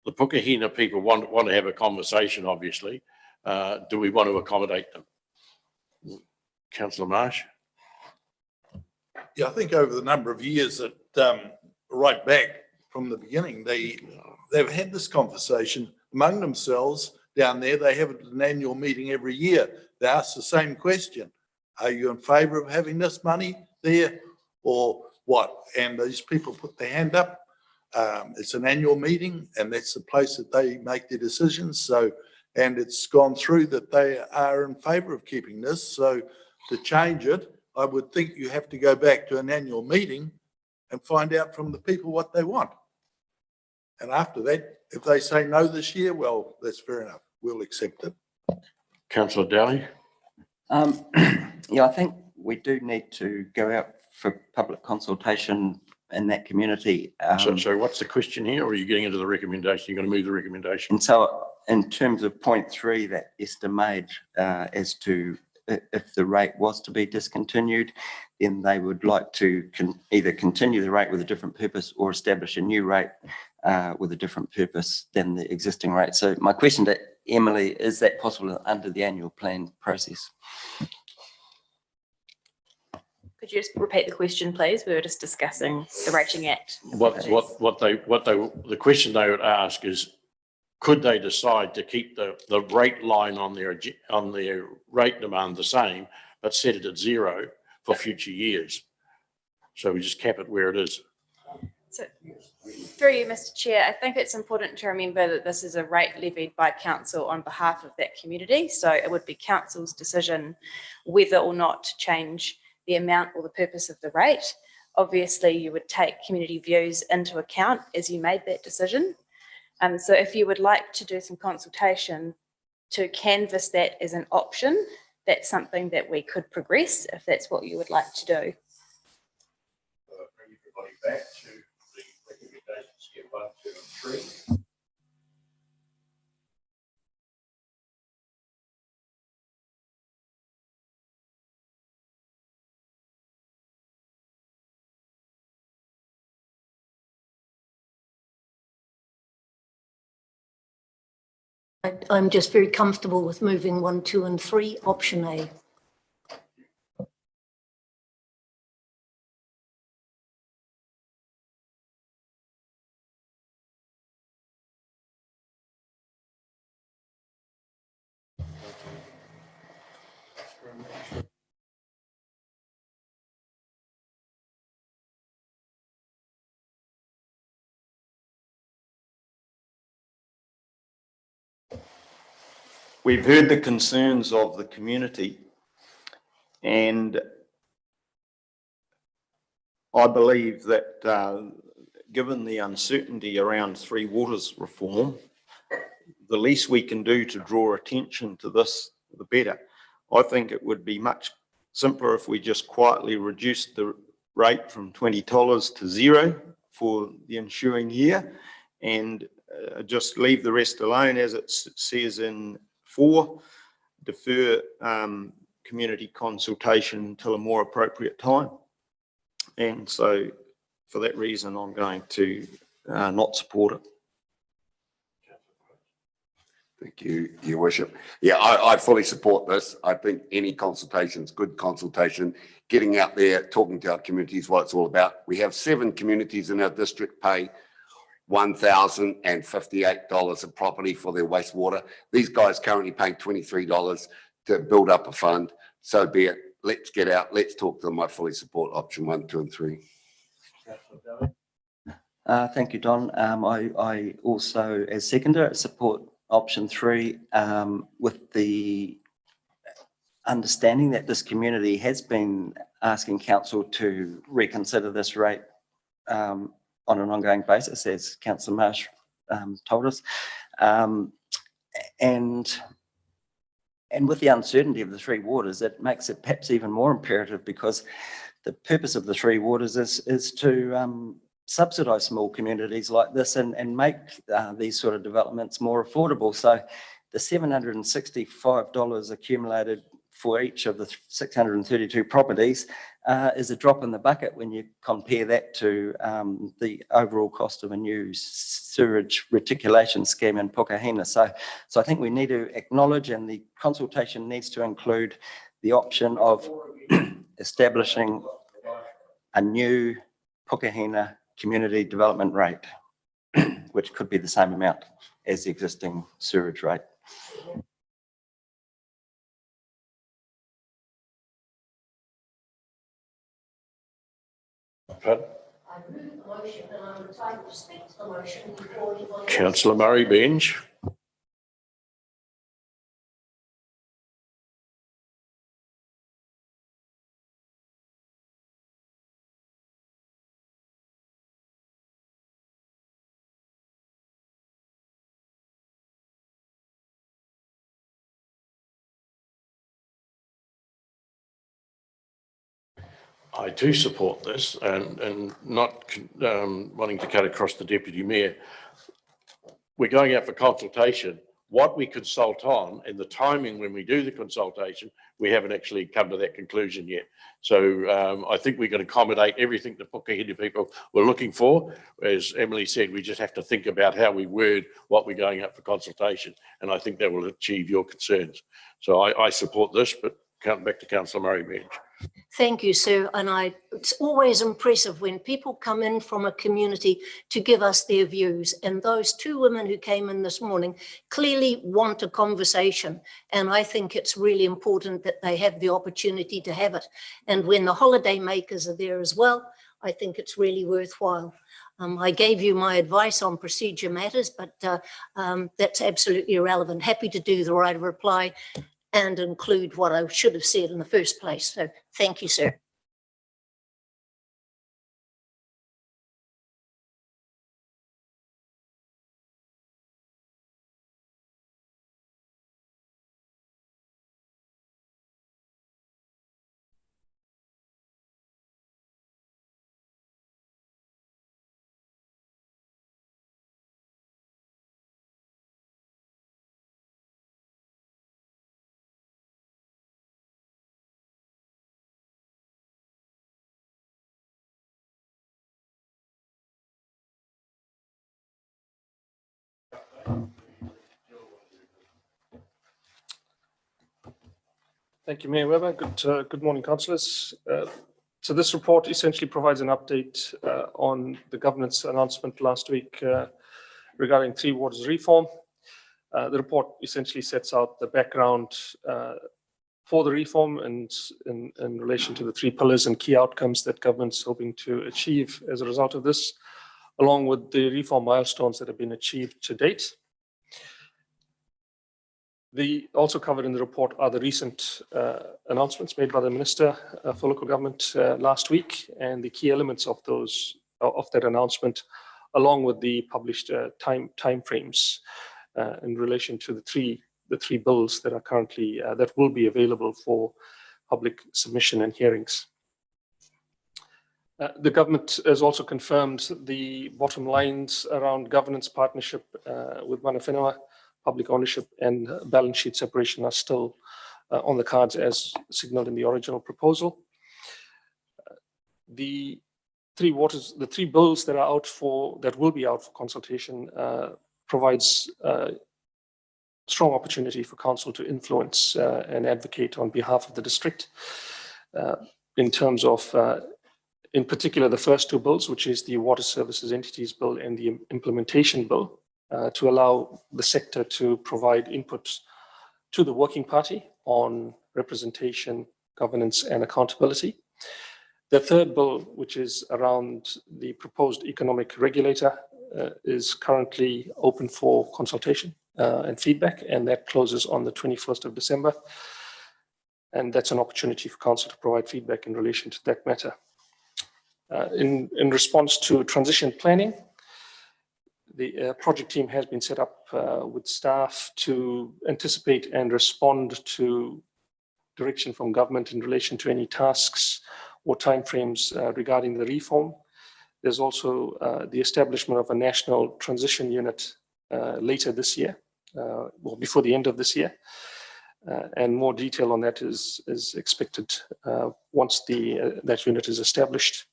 the Pukahina people want to have a conversation, obviously. Do we want to accommodate them? Councillor Marsh? Yeah, I think over the number of years that right back from the beginning, they've had this conversation among themselves down there. They have an annual meeting every year. They ask the same question. Are you in favour of having this money there or what? And these people put their hand up. It's an annual meeting, and that's the place that they make their decisions. So, and it's gone through that they are in favour of keeping this. So to change it, I would think you have to go back to an annual meeting and find out from the people what they want. And after that, if they say no this year, well, that's fair enough. We'll accept it. Councillor Daly? Yeah, I think we do need to go out for public consultation in that community. So what's the question here, or are you getting into the recommendation? You're going to move the recommendation? And so in terms of point 3 that Esther made as to if the rate was to be discontinued, then they would like to either continue the rate with a different purpose or establish a new rate with a different purpose than the existing rate. So my question to Emily, is that possible under the annual plan process? Could you just repeat the question, please? We were just discussing the Rating Act. The question they would ask is, could they decide to keep the rate line on their rate demand the same, but set it at 0 for future years? So we just cap it where it is. So, through you, Mr. Chair, I think it's important to remember that this is a rate levied by council on behalf of that community. So it would be council's decision whether or not to change the amount or the purpose of the rate. Obviously, you would take community views into account as you made that decision. So if you would like to do some consultation to canvass that as an option, that's something that we could progress if that's what you would like to do. Bring everybody back to the recommendations here, 1, 2, and 3. I'm just very comfortable with moving 1, 2, and 3, option A. We've heard the concerns of the community, and I believe that given the uncertainty around Three Waters reform, the least we can do to draw attention to this, the better. I think it would be much simpler if we just quietly reduced the rate from $20 to 0 for the ensuing year, and just leave the rest alone as it says in 4, defer community consultation until a more appropriate time. And so for that reason, I'm going to not support it. Thank you, Your Worship. Yeah, I fully support this. I think any consultation is good consultation. Getting out there, talking to our communities, what it's all about. We have 7 communities in our district pay $1,058 a property for their wastewater. These guys currently paying $23 to build up a fund. So be it. Let's get out. Let's talk to them. I fully support option 1, 2, and 3. Thank you, Don. I also, as seconder, support option 3 with the understanding that this community has been asking council to reconsider this rate on an ongoing basis, as Councillor Marsh told us. And with the uncertainty of the Three Waters, it makes it perhaps even more imperative, because the purpose of the Three Waters is to subsidise small communities like this and make these sort of developments more affordable. So the $765 accumulated for each of the 632 properties is a drop in the bucket when you compare that to the overall cost of a new sewage reticulation scheme in Pukahina. So I think we need to acknowledge, and the consultation needs to include the option of establishing a new Pukahina community development rate, which could be the same amount as the existing sewage rate. Councillor Murray Benj. I do support this, and not wanting to cut across the Deputy Mayor. We're going out for consultation. what we consult on and the timing when we do the consultation, we haven't actually come to that conclusion yet. So I think we can accommodate everything the Pukahidi people were looking for. As Emily said, we just have to think about how we word what we're going up for consultation. And I think that will achieve your concerns. So I support this, but back to Councillor Murray-Bench. Thank you, sir. And it's always impressive when people come in from a community to give us their views. And those two women who came in this morning clearly want a conversation. And I think it's really important that they have the opportunity to have it. And when the holiday makers are there as well, I think it's really worthwhile. I gave you my advice on procedure matters, but that's absolutely irrelevant. Happy to do the right reply and include what I should have said in the first place. So thank you, sir. Thank you, Mayor Webber. Good morning, councillors. So this report essentially provides an update on the government's announcement last week regarding Three Waters reform. The report essentially sets out the background for the reform and in relation to the three pillars and key outcomes that government's hoping to achieve as a result of this, along with the reform milestones that have been achieved to date. Also covered in the report are the recent announcements made by the Minister for Local Government last week, and the key elements of that announcement, along with the published timeframes in relation to the three bills that are currently that will be available for public submission and hearings. The government has also confirmed the bottom lines around governance partnership with Mana Whenua. Public ownership and balance sheet separation are still on the cards as signaled in the original proposal. The three bills that will be out for consultation provides strong opportunity for council to influence and advocate on behalf of the district in terms of, in particular, the first two bills, which is the Water Services Entities Bill and the Implementation Bill, to allow the sector to provide input to the Working Party on representation, governance and accountability. The third bill, which is around the proposed economic regulator, is currently open for consultation and feedback, and that closes on the 21st of December. And that's an opportunity for council to provide feedback in relation to that matter. In response to transition planning, the project team has been set up with staff to anticipate and respond to direction from government in relation to any tasks or timeframes regarding the reform. There's also the establishment of a national transition unit later this year, or before the end of this year. And more detail on that is expected once that unit is established.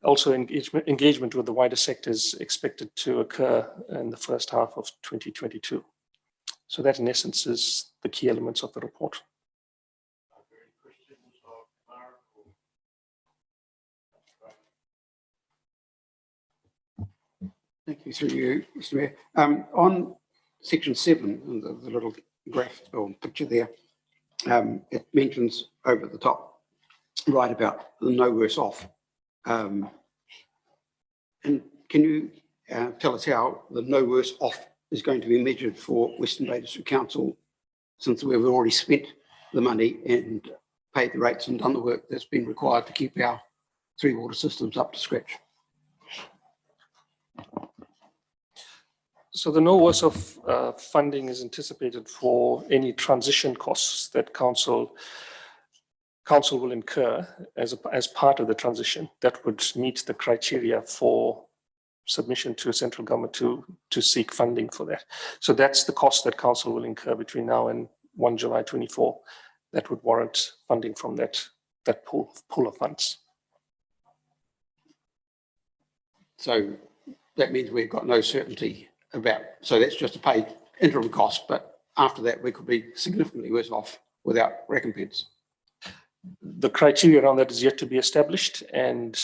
Also, engagement with the wider sector is expected to occur in the first half of 2022. So that, in essence, is the key elements of the report. Thank you, through you, Mr. Mayor. On section 7, the little graph or picture there, it mentions over at the top, right about the no worse off. And can you tell us how the no worse off is going to be measured for Western Bay District Council, since we've already spent the money and paid the rates and done the work that's been required to keep our three water systems up to scratch? So the no worse off funding is anticipated for any transition costs that council will incur as part of the transition that would meet the criteria for submission to a central government to seek funding for that. So that's the cost that council will incur between now and 1 July 24. That would warrant funding from that pool of funds. So that means we've got no certainty about, so that's just to pay interim costs, but after that we could be significantly worse off without recompense. The criteria around that is yet to be established, and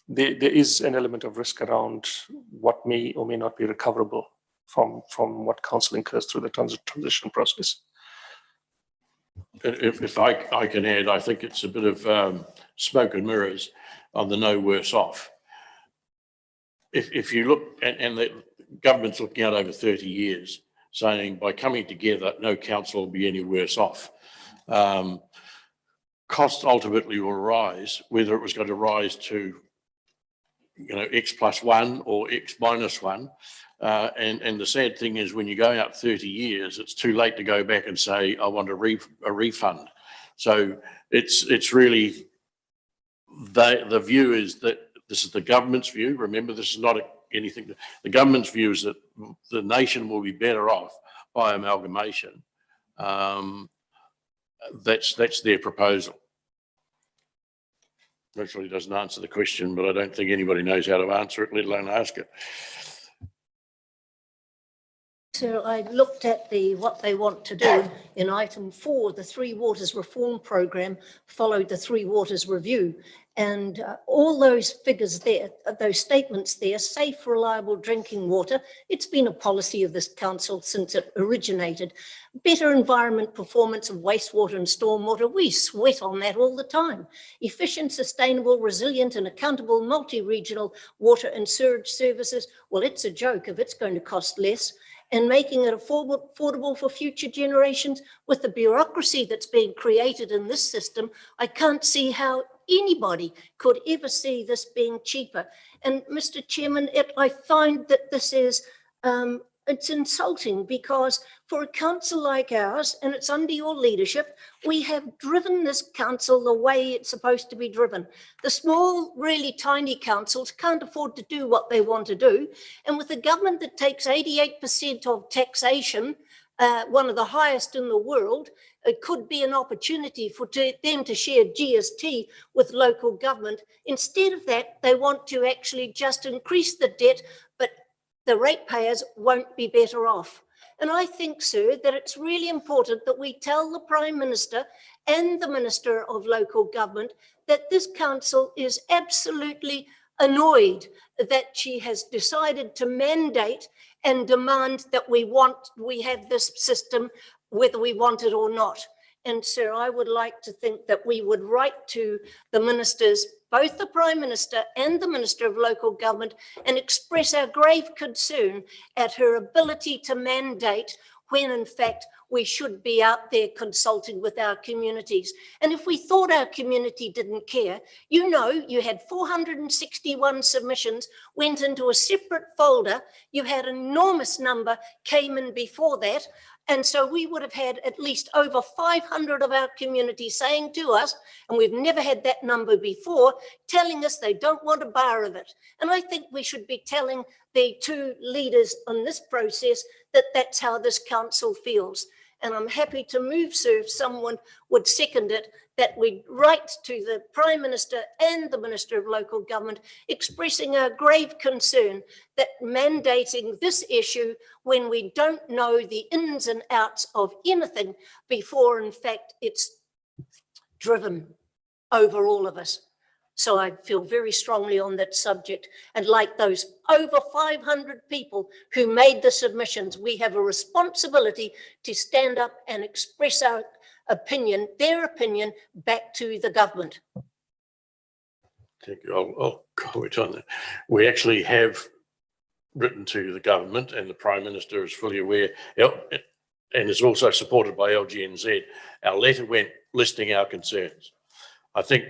there is an element of risk around what may or may not be recoverable from what council incurs through the transition process. If I can add, I think it's a bit of smoke and mirrors on the no worse off. If you look, and the government's looking out over 30 years, saying by coming together, no council will be any worse off. Costs ultimately will rise, whether it was going to rise to, X plus 1 or X minus 1. And the sad thing is when you go out 30 years, it's too late to go back and say, I want a refund. So it's really, the view is that this is the government's view. Remember, this is not anything. The government's view is that the nation will be better off by amalgamation. That's their proposal. Actually doesn't answer the question, but I don't think anybody knows how to answer it, let alone ask it. So I looked at what they want to do in item 4, the Three Waters Reform Programme followed the Three Waters Review. And all those figures there, those statements there, safe, reliable drinking water, it's been a policy of this council since it originated. Better environment performance of wastewater and stormwater, we sweat on that all the time. Efficient, sustainable, resilient and accountable multi-regional water and sewage services, well, it's a joke if it's going to cost less. And making it affordable for future generations. With the bureaucracy that's being created in this system, I can't see how anybody could ever see this being cheaper. And Mr. Chairman, I find that this is, it's insulting because for a council like ours, and it's under your leadership, we have driven this council the way it's supposed to be driven. The small, really tiny councils can't afford to do what they want to do. And with a government that takes 88% of taxation, one of the highest in the world, it could be an opportunity for them to share GST with local government. Instead of that, they want to actually just increase the debt, but the ratepayers won't be better off. And I think, sir, that it's really important that we tell the Prime Minister and the Minister of Local Government that this council is absolutely annoyed that she has decided to mandate and demand that we have this system whether we want it or not. And sir, I would like to think that we would write to the ministers, both the Prime Minister and the Minister of Local Government, and express our grave concern at her ability to mandate when in fact we should be out there consulting with our communities. And if we thought our community didn't care, you had 461 submissions, went into a separate folder, you had an enormous number came in before that, and so we would have had at least over 500 of our community saying to us, and we've never had that number before, telling us they don't want a bar of it. And I think we should be telling the two leaders on this process that that's how this council feels. And I'm happy to move, sir, if someone would second it, that we write to the Prime Minister and the Minister of Local Government expressing our grave concern that mandating this issue when we don't know the ins and outs of anything before, in fact, it's driven over all of us. So I feel very strongly on that subject. And like those over 500 people who made the submissions, we have a responsibility to stand up and express our opinion, their opinion, back to the government. Thank you. I'll comment on that. We actually have written to the government, and the Prime Minister is fully aware, and is also supported by LGNZ. Our letter went listing our concerns. I think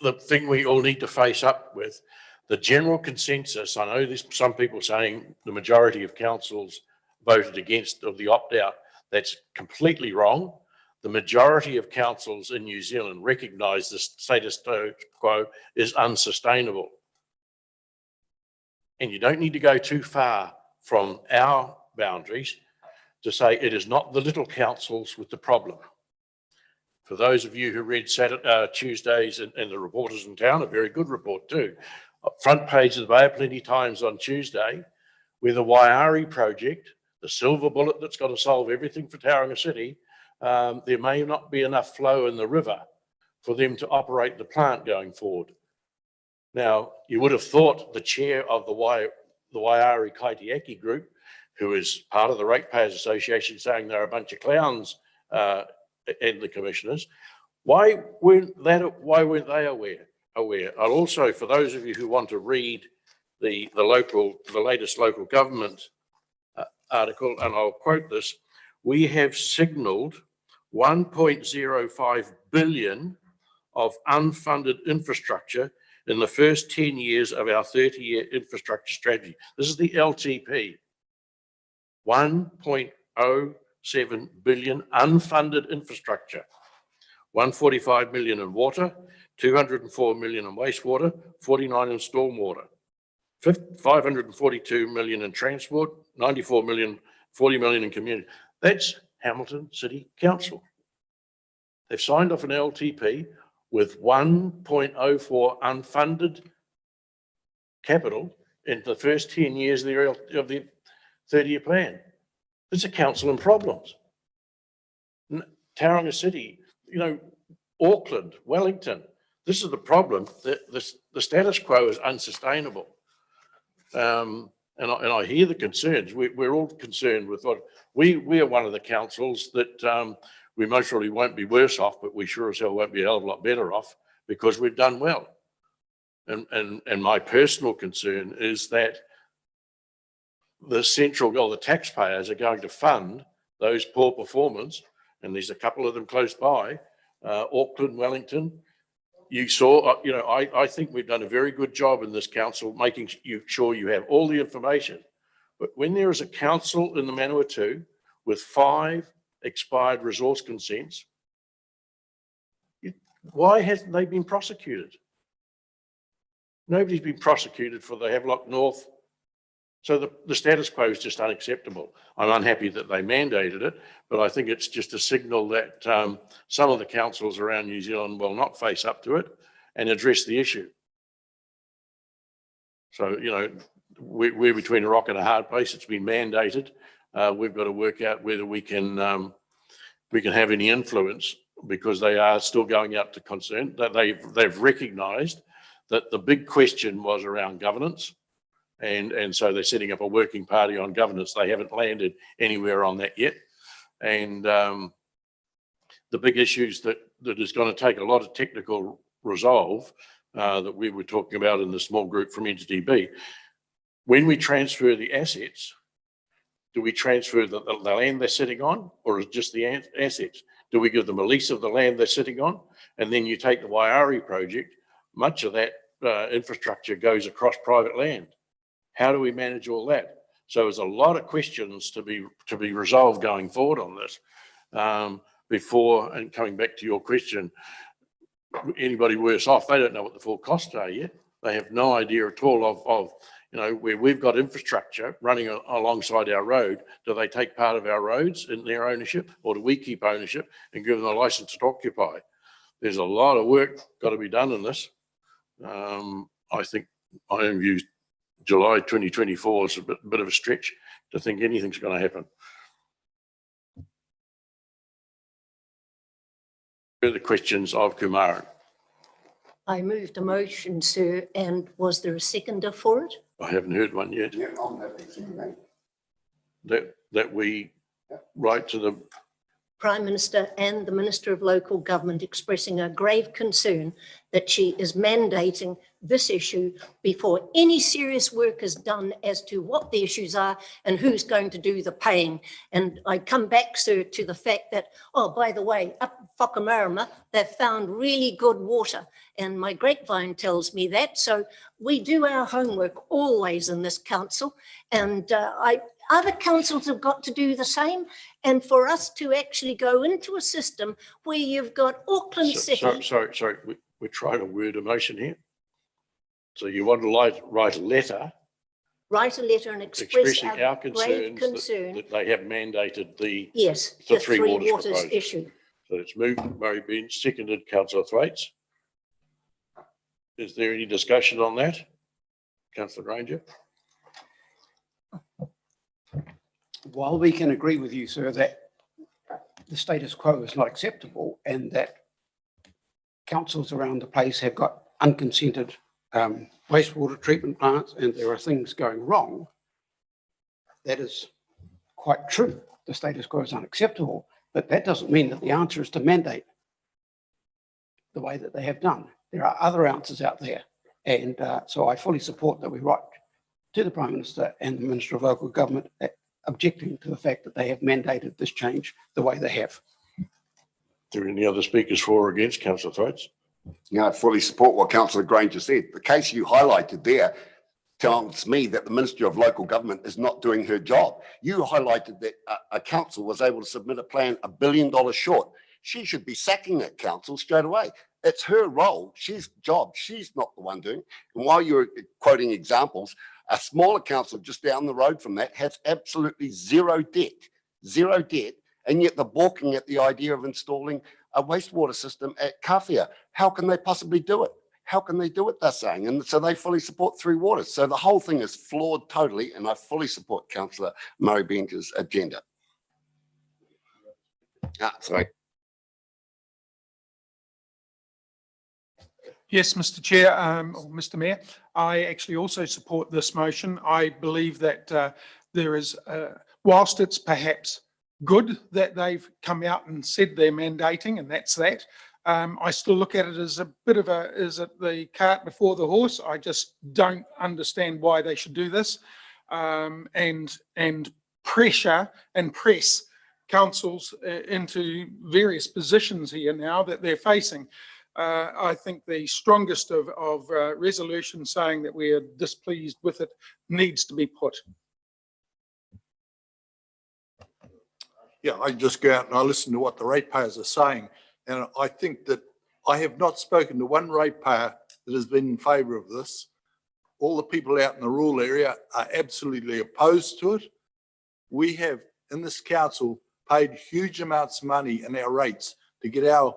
the thing we all need to face up with, the general consensus, I know there's some people saying the majority of councils voted against of the opt-out. That's completely wrong. The majority of councils in New Zealand recognise the status quo is unsustainable. And you don't need to go too far from our boundaries to say it is not the little councils with the problem. For those of you who read Tuesdays and the Reporters in Town, a very good report too. Front page of the Bay of Plenty Times on Tuesday, where the Waiari project, the silver bullet that's got to solve everything for Tauranga City, there may not be enough flow in the river for them to operate the plant going forward. Now, you would have thought the chair of the Waiari Kaitiaki group, who is part of the Ratepayers Association, saying they're a bunch of clowns, and the commissioners, why weren't they aware? And also, for those of you who want to read the latest local government article, and I'll quote this: we have signalled 1.05 billion of unfunded infrastructure in the first 10 years of our 30-year infrastructure strategy. This is the LTP. 1.07 billion unfunded infrastructure. 145 million in water, 204 million in wastewater, 49 in stormwater, 542 million in transport, 94 million, 40 million in community. That's Hamilton City Council. They've signed off an LTP with 1.04 unfunded capital in the first 10 years of the 30-year plan. It's a council in problems. Tauranga City, Auckland, Wellington, this is the problem. The status quo is unsustainable. And I hear the concerns. We're all concerned with what we are one of the councils that we most probably won't be worse off, but we sure as hell won't be a hell of a lot better off because we've done well. And my personal concern is that the taxpayers are going to fund those poor performers, and there's a couple of them close by, Auckland, Wellington. You saw, I think we've done a very good job in this council making sure you have all the information. But when there is a council in the Manawatu with 5 expired resource consents, why hasn't they been prosecuted? Nobody's been prosecuted for the Havelock North. So the status quo is just unacceptable. I'm unhappy that they mandated it, but I think it's just a signal that some of the councils around New Zealand will not face up to it and address the issue. So, we're between a rock and a hard place. It's been mandated. We've got to work out whether we can have any influence, because they are still going out to concern that they've recognised that the big question was around governance. And so they're setting up a working party on governance. They haven't landed anywhere on that yet. And the big issues that is going to take a lot of technical resolve that we were talking about in the small group from Entity B. When we transfer the assets, do we transfer the land they're sitting on, or is it just the assets? Do we give them a lease of the land they're sitting on? And then you take the Waiari project, much of that infrastructure goes across private land. How do we manage all that? So there's a lot of questions to be resolved going forward on this. Before, and coming back to your question, anybody worse off? They don't know what the full costs are yet. They have no idea at all of where we've got infrastructure running alongside our road. Do they take part of our roads in their ownership, or do we keep ownership and give them a license to occupy? There's a lot of work got to be done in this. I think I am used. July 2024 is a bit of a stretch to think anything's going to happen. Further questions of Kumaran? I moved a motion, sir, and was there a seconder for it? I haven't heard one yet. That we write to the Prime Minister and the Minister of Local Government expressing a grave concern that she is mandating this issue before any serious work is done as to what the issues are and who's going to do the paying. And I come back, sir, to the fact that, oh, by the way, up in Whakamarama, they've found really good water. And my grapevine tells me that. So we do our homework always in this council. And other councils have got to do the same. And for us to actually go into a system where you've got Auckland City. Sorry, we're trying to word a motion here. So you want to write a letter write a letter and express expressing our grave concerns concern. that they have mandated the Yes, the the Three Three Waters Waters proposal. issue. So it's moved, Murray Bench, seconded councillor Thwaites. Is there any discussion on that? Councillor Granger? While we can agree with you, sir, that the status quo is not acceptable and that councils around the place have got unconsented wastewater treatment plants and there are things going wrong, that is quite true. The status quo is unacceptable, but that doesn't mean that the answer is to mandate the way that they have done. There are other answers out there. And so I fully support that we write to the Prime Minister and the Minister of Local Government objecting to the fact that they have mandated this change the way they have. Are there any other speakers for or against? Councillor Thwaites? Yeah, I fully support what Councillor Granger said. The case you highlighted there tells me that the Ministry of Local Government is not doing her job. You highlighted that a council was able to submit a plan $1 billion short. She should be sacking that council straight away. It's her role, she's job, she's not the one doing it. And while you're quoting examples, a smaller council just down the road from that has absolutely zero debt, and yet they're balking at the idea of installing a wastewater system at Kawhia. How can they possibly do it? How can they do it, they're saying? And so they fully support Three Waters. So the whole thing is flawed totally, and I fully support Councillor Murray Bench's agenda. Sorry. Yes, Mr. Chair, or Mr. Mayor, I actually also support this motion. I believe that there is, whilst it's perhaps good that they've come out and said they're mandating, and that's that, I still look at it as a bit of a, is it the cart before the horse? I just don't understand why they should do this, and pressure and press councils into various positions here now that they're facing. I think the strongest of resolutions saying that we are displeased with it needs to be put. Yeah, I just go out and I listen to what the ratepayers are saying. And I think that I have not spoken to one ratepayer that has been in favour of this. All the people out in the rural area are absolutely opposed to it. We have, in this council, paid huge amounts of money in our rates to get our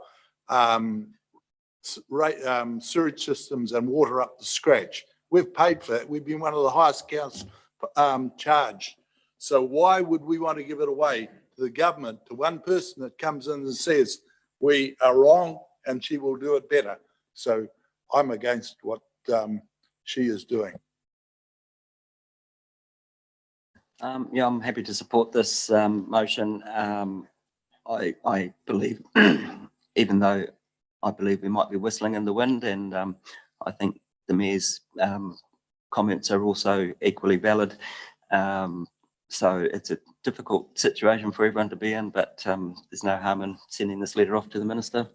sewage systems and water up to scratch. We've paid for it. We've been one of the highest councils charged. So why would we want to give it away to the government, to one person that comes in and says, we are wrong and she will do it better? So I'm against what she is doing. Yeah, I'm happy to support this motion. I believe, even though I believe we might be whistling in the wind, and I think the Mayor's comments are also equally valid. So it's a difficult situation for everyone to be in, but there's no harm in sending this letter off to the Minister.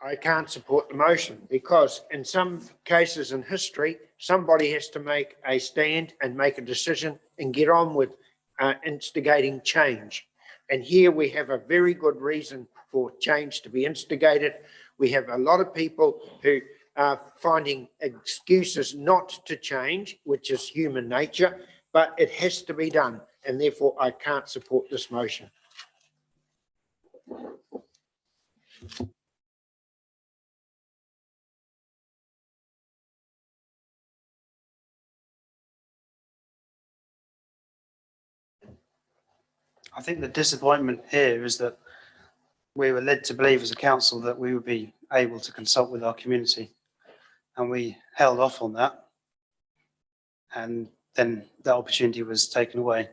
I can't support the motion because in some cases in history, somebody has to make a stand and make a decision and get on with instigating change. And here we have a very good reason for change to be instigated. We have a lot of people who are finding excuses not to change, which is human nature, but it has to be done. And therefore I can't support this motion. I think the disappointment here is that we were led to believe as a council that we would be able to consult with our community, and we held off on that, and then that opportunity was taken away.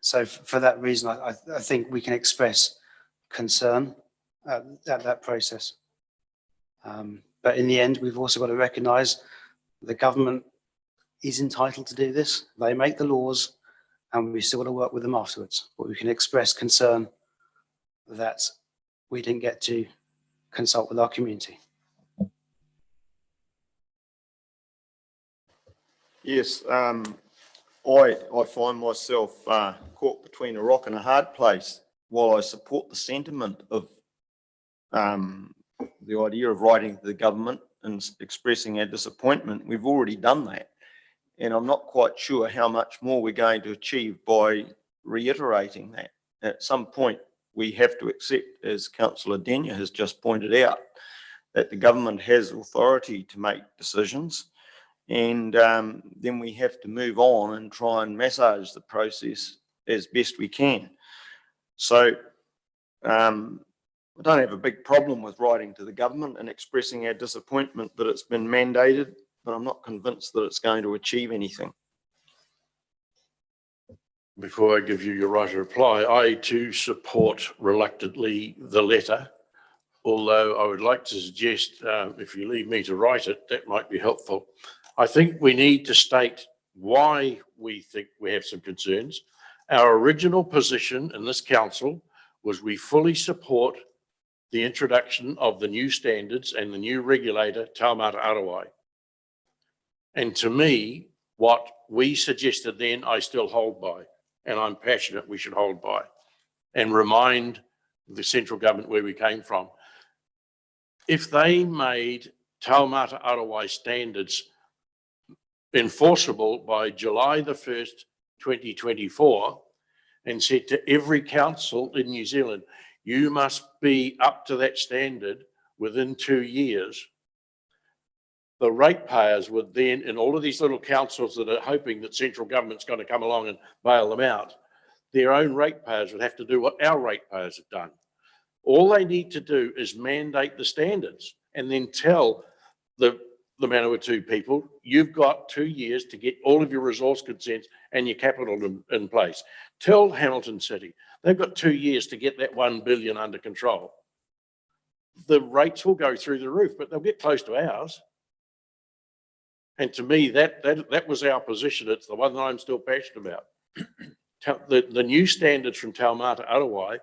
So for that reason, I think we can express concern at that process. But in the end, we've also got to recognise the government is entitled to do this. They make the laws, and we still got to work with them afterwards. But we can express concern that we didn't get to consult with our community. Yes, I find myself caught between a rock and a hard place. While I support the sentiment of the idea of writing to the government and expressing our disappointment, we've already done that. And I'm not quite sure how much more we're going to achieve by reiterating that. At some point, we have to accept, as Councillor Denia has just pointed out, that the government has authority to make decisions. And then we have to move on and try and massage the process as best we can. So I don't have a big problem with writing to the government and expressing our disappointment that it's been mandated, but I'm not convinced that it's going to achieve anything. Before I give you your right to reply, I too support reluctantly the letter, although I would like to suggest, if you leave me to write it, that might be helpful. I think we need to state why we think we have some concerns. Our original position in this council was we fully support the introduction of the new standards and the new regulator, Taumata Arawai. And to me, what we suggested then, I still hold by, and I'm passionate we should hold by, and remind the central government where we came from. If they made Taumata Arawai standards enforceable by July the 1st, 2024, and said to every council in New Zealand, you must be up to that standard within 2 years, the ratepayers would then, in all of these little councils that are hoping that central government's going to come along and bail them out, their own ratepayers would have to do what our ratepayers have done. All they need to do is mandate the standards and then tell the Manawatu people, you've got 2 years to get all of your resource consents and your capital in place. Tell Hamilton City, they've got 2 years to get that 1 billion under control. The rates will go through the roof, but they'll get close to ours. And to me, that was our position. It's the one that I'm still passionate about. The new standards from Taumata Arawai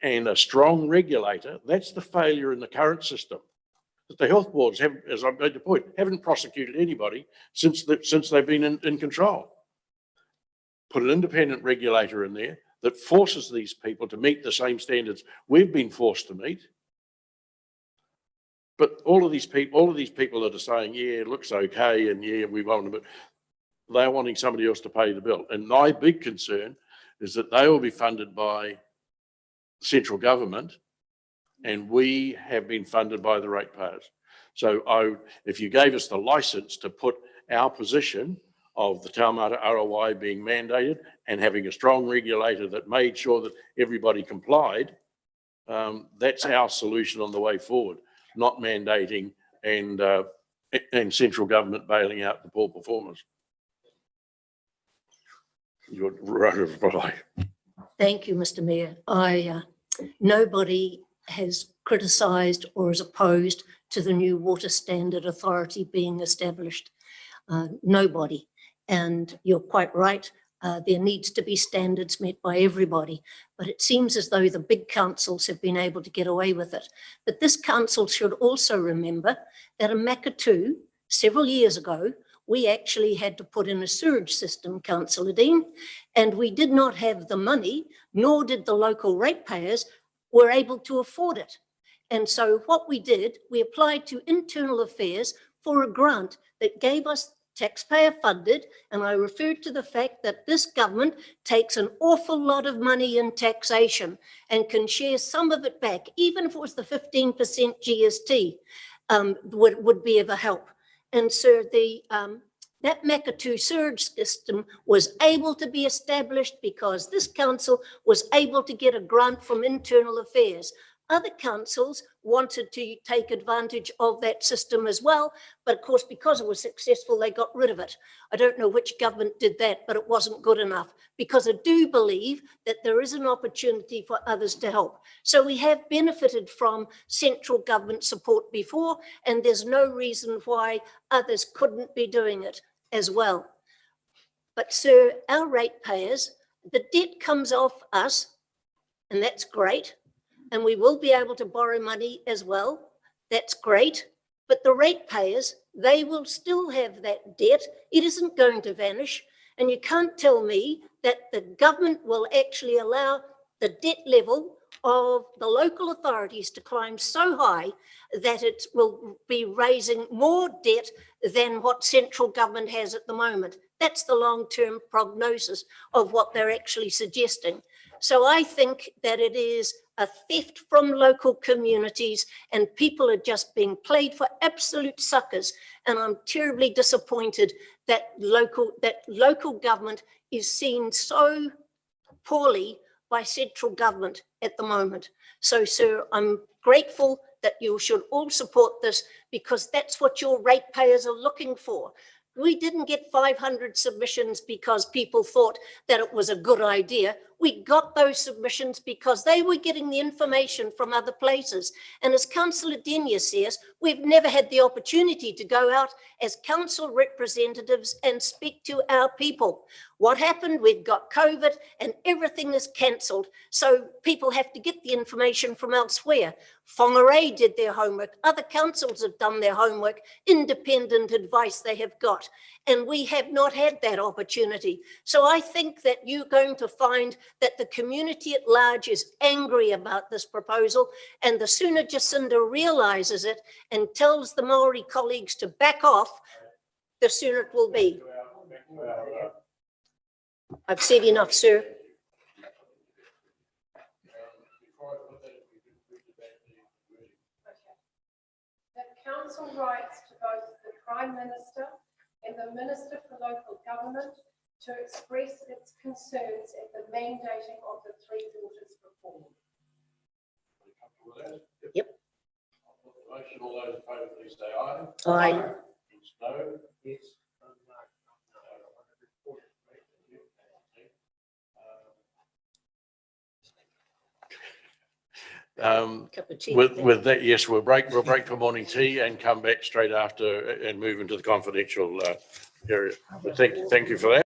and a strong regulator, that's the failure in the current system. The health boards have, as I've made the point, haven't prosecuted anybody since they've been in control. Put an independent regulator in there that forces these people to meet the same standards we've been forced to meet. But all of these people that are saying, yeah, it looks okay, and yeah, we want them, but they're wanting somebody else to pay the bill. And my big concern is that they will be funded by central government, and we have been funded by the ratepayers. So if you gave us the license to put our position of the Taumata Arawai being mandated and having a strong regulator that made sure that everybody complied, that's our solution on the way forward, not mandating and central government bailing out the poor performers. Your right of reply. Thank you, Mr. Mayor. Nobody has criticised or is opposed to the new water standard authority being established. Nobody. And you're quite right. There needs to be standards met by everybody, but it seems as though the big councils have been able to get away with it. But this council should also remember that in Makatu, several years ago, we actually had to put in a sewage system, Councillor Dean, and we did not have the money, nor did the local ratepayers were able to afford it. And so what we did, we applied to Internal Affairs for a grant that gave us taxpayer funded, and I referred to the fact that this government takes an awful lot of money in taxation and can share some of it back, even if it was the 15% GST, would be of a help. And so that Makatu sewage system was able to be established because this council was able to get a grant from Internal Affairs. Other councils wanted to take advantage of that system as well, but of course, because it was successful, they got rid of it. I don't know which government did that, but it wasn't good enough, because I do believe that there is an opportunity for others to help. So we have benefited from central government support before, and there's no reason why others couldn't be doing it as well. But sir, our ratepayers, the debt comes off us, and that's great. And we will be able to borrow money as well. That's great. But the ratepayers they will still have that debt. It isn't going to vanish. And you can't tell me that the government will actually allow the debt level of the local authorities to climb so high that it will be raising more debt than what central government has at the moment. That's the long-term prognosis of what they're actually suggesting. So I think that it is a theft from local communities and people are just being played for absolute suckers. And I'm terribly disappointed that local government is seen so poorly by central government at the moment. So, sir, I'm grateful that you should all support this because that's what your ratepayers are looking for. We didn't get 500 submissions because people thought that it was a good idea. We got those submissions because they were getting the information from other places. And as Councillor Denyer says, we've never had the opportunity to go out as council representatives and speak to our people. What happened? We've got COVID and everything is cancelled. So people have to get the information from elsewhere. Whangarei did their homework. Other councils have done their homework. Independent advice they have got. And we have not had that opportunity. So I think that you're going to find that the community at large is angry about this proposal. And the sooner Jacinda realises it and tells the Maori colleagues to back off, the sooner it will be. I've said enough, sir. The council writes to both the Prime Minister and the Minister for Local Government to express its concerns at the mandating of the Three Waters reform. Yep. All those in favour, please say aye. Aye. Against, no. Yes. With that, yes, we'll break for morning tea and come back straight after and move into the confidential area. But thank you for that.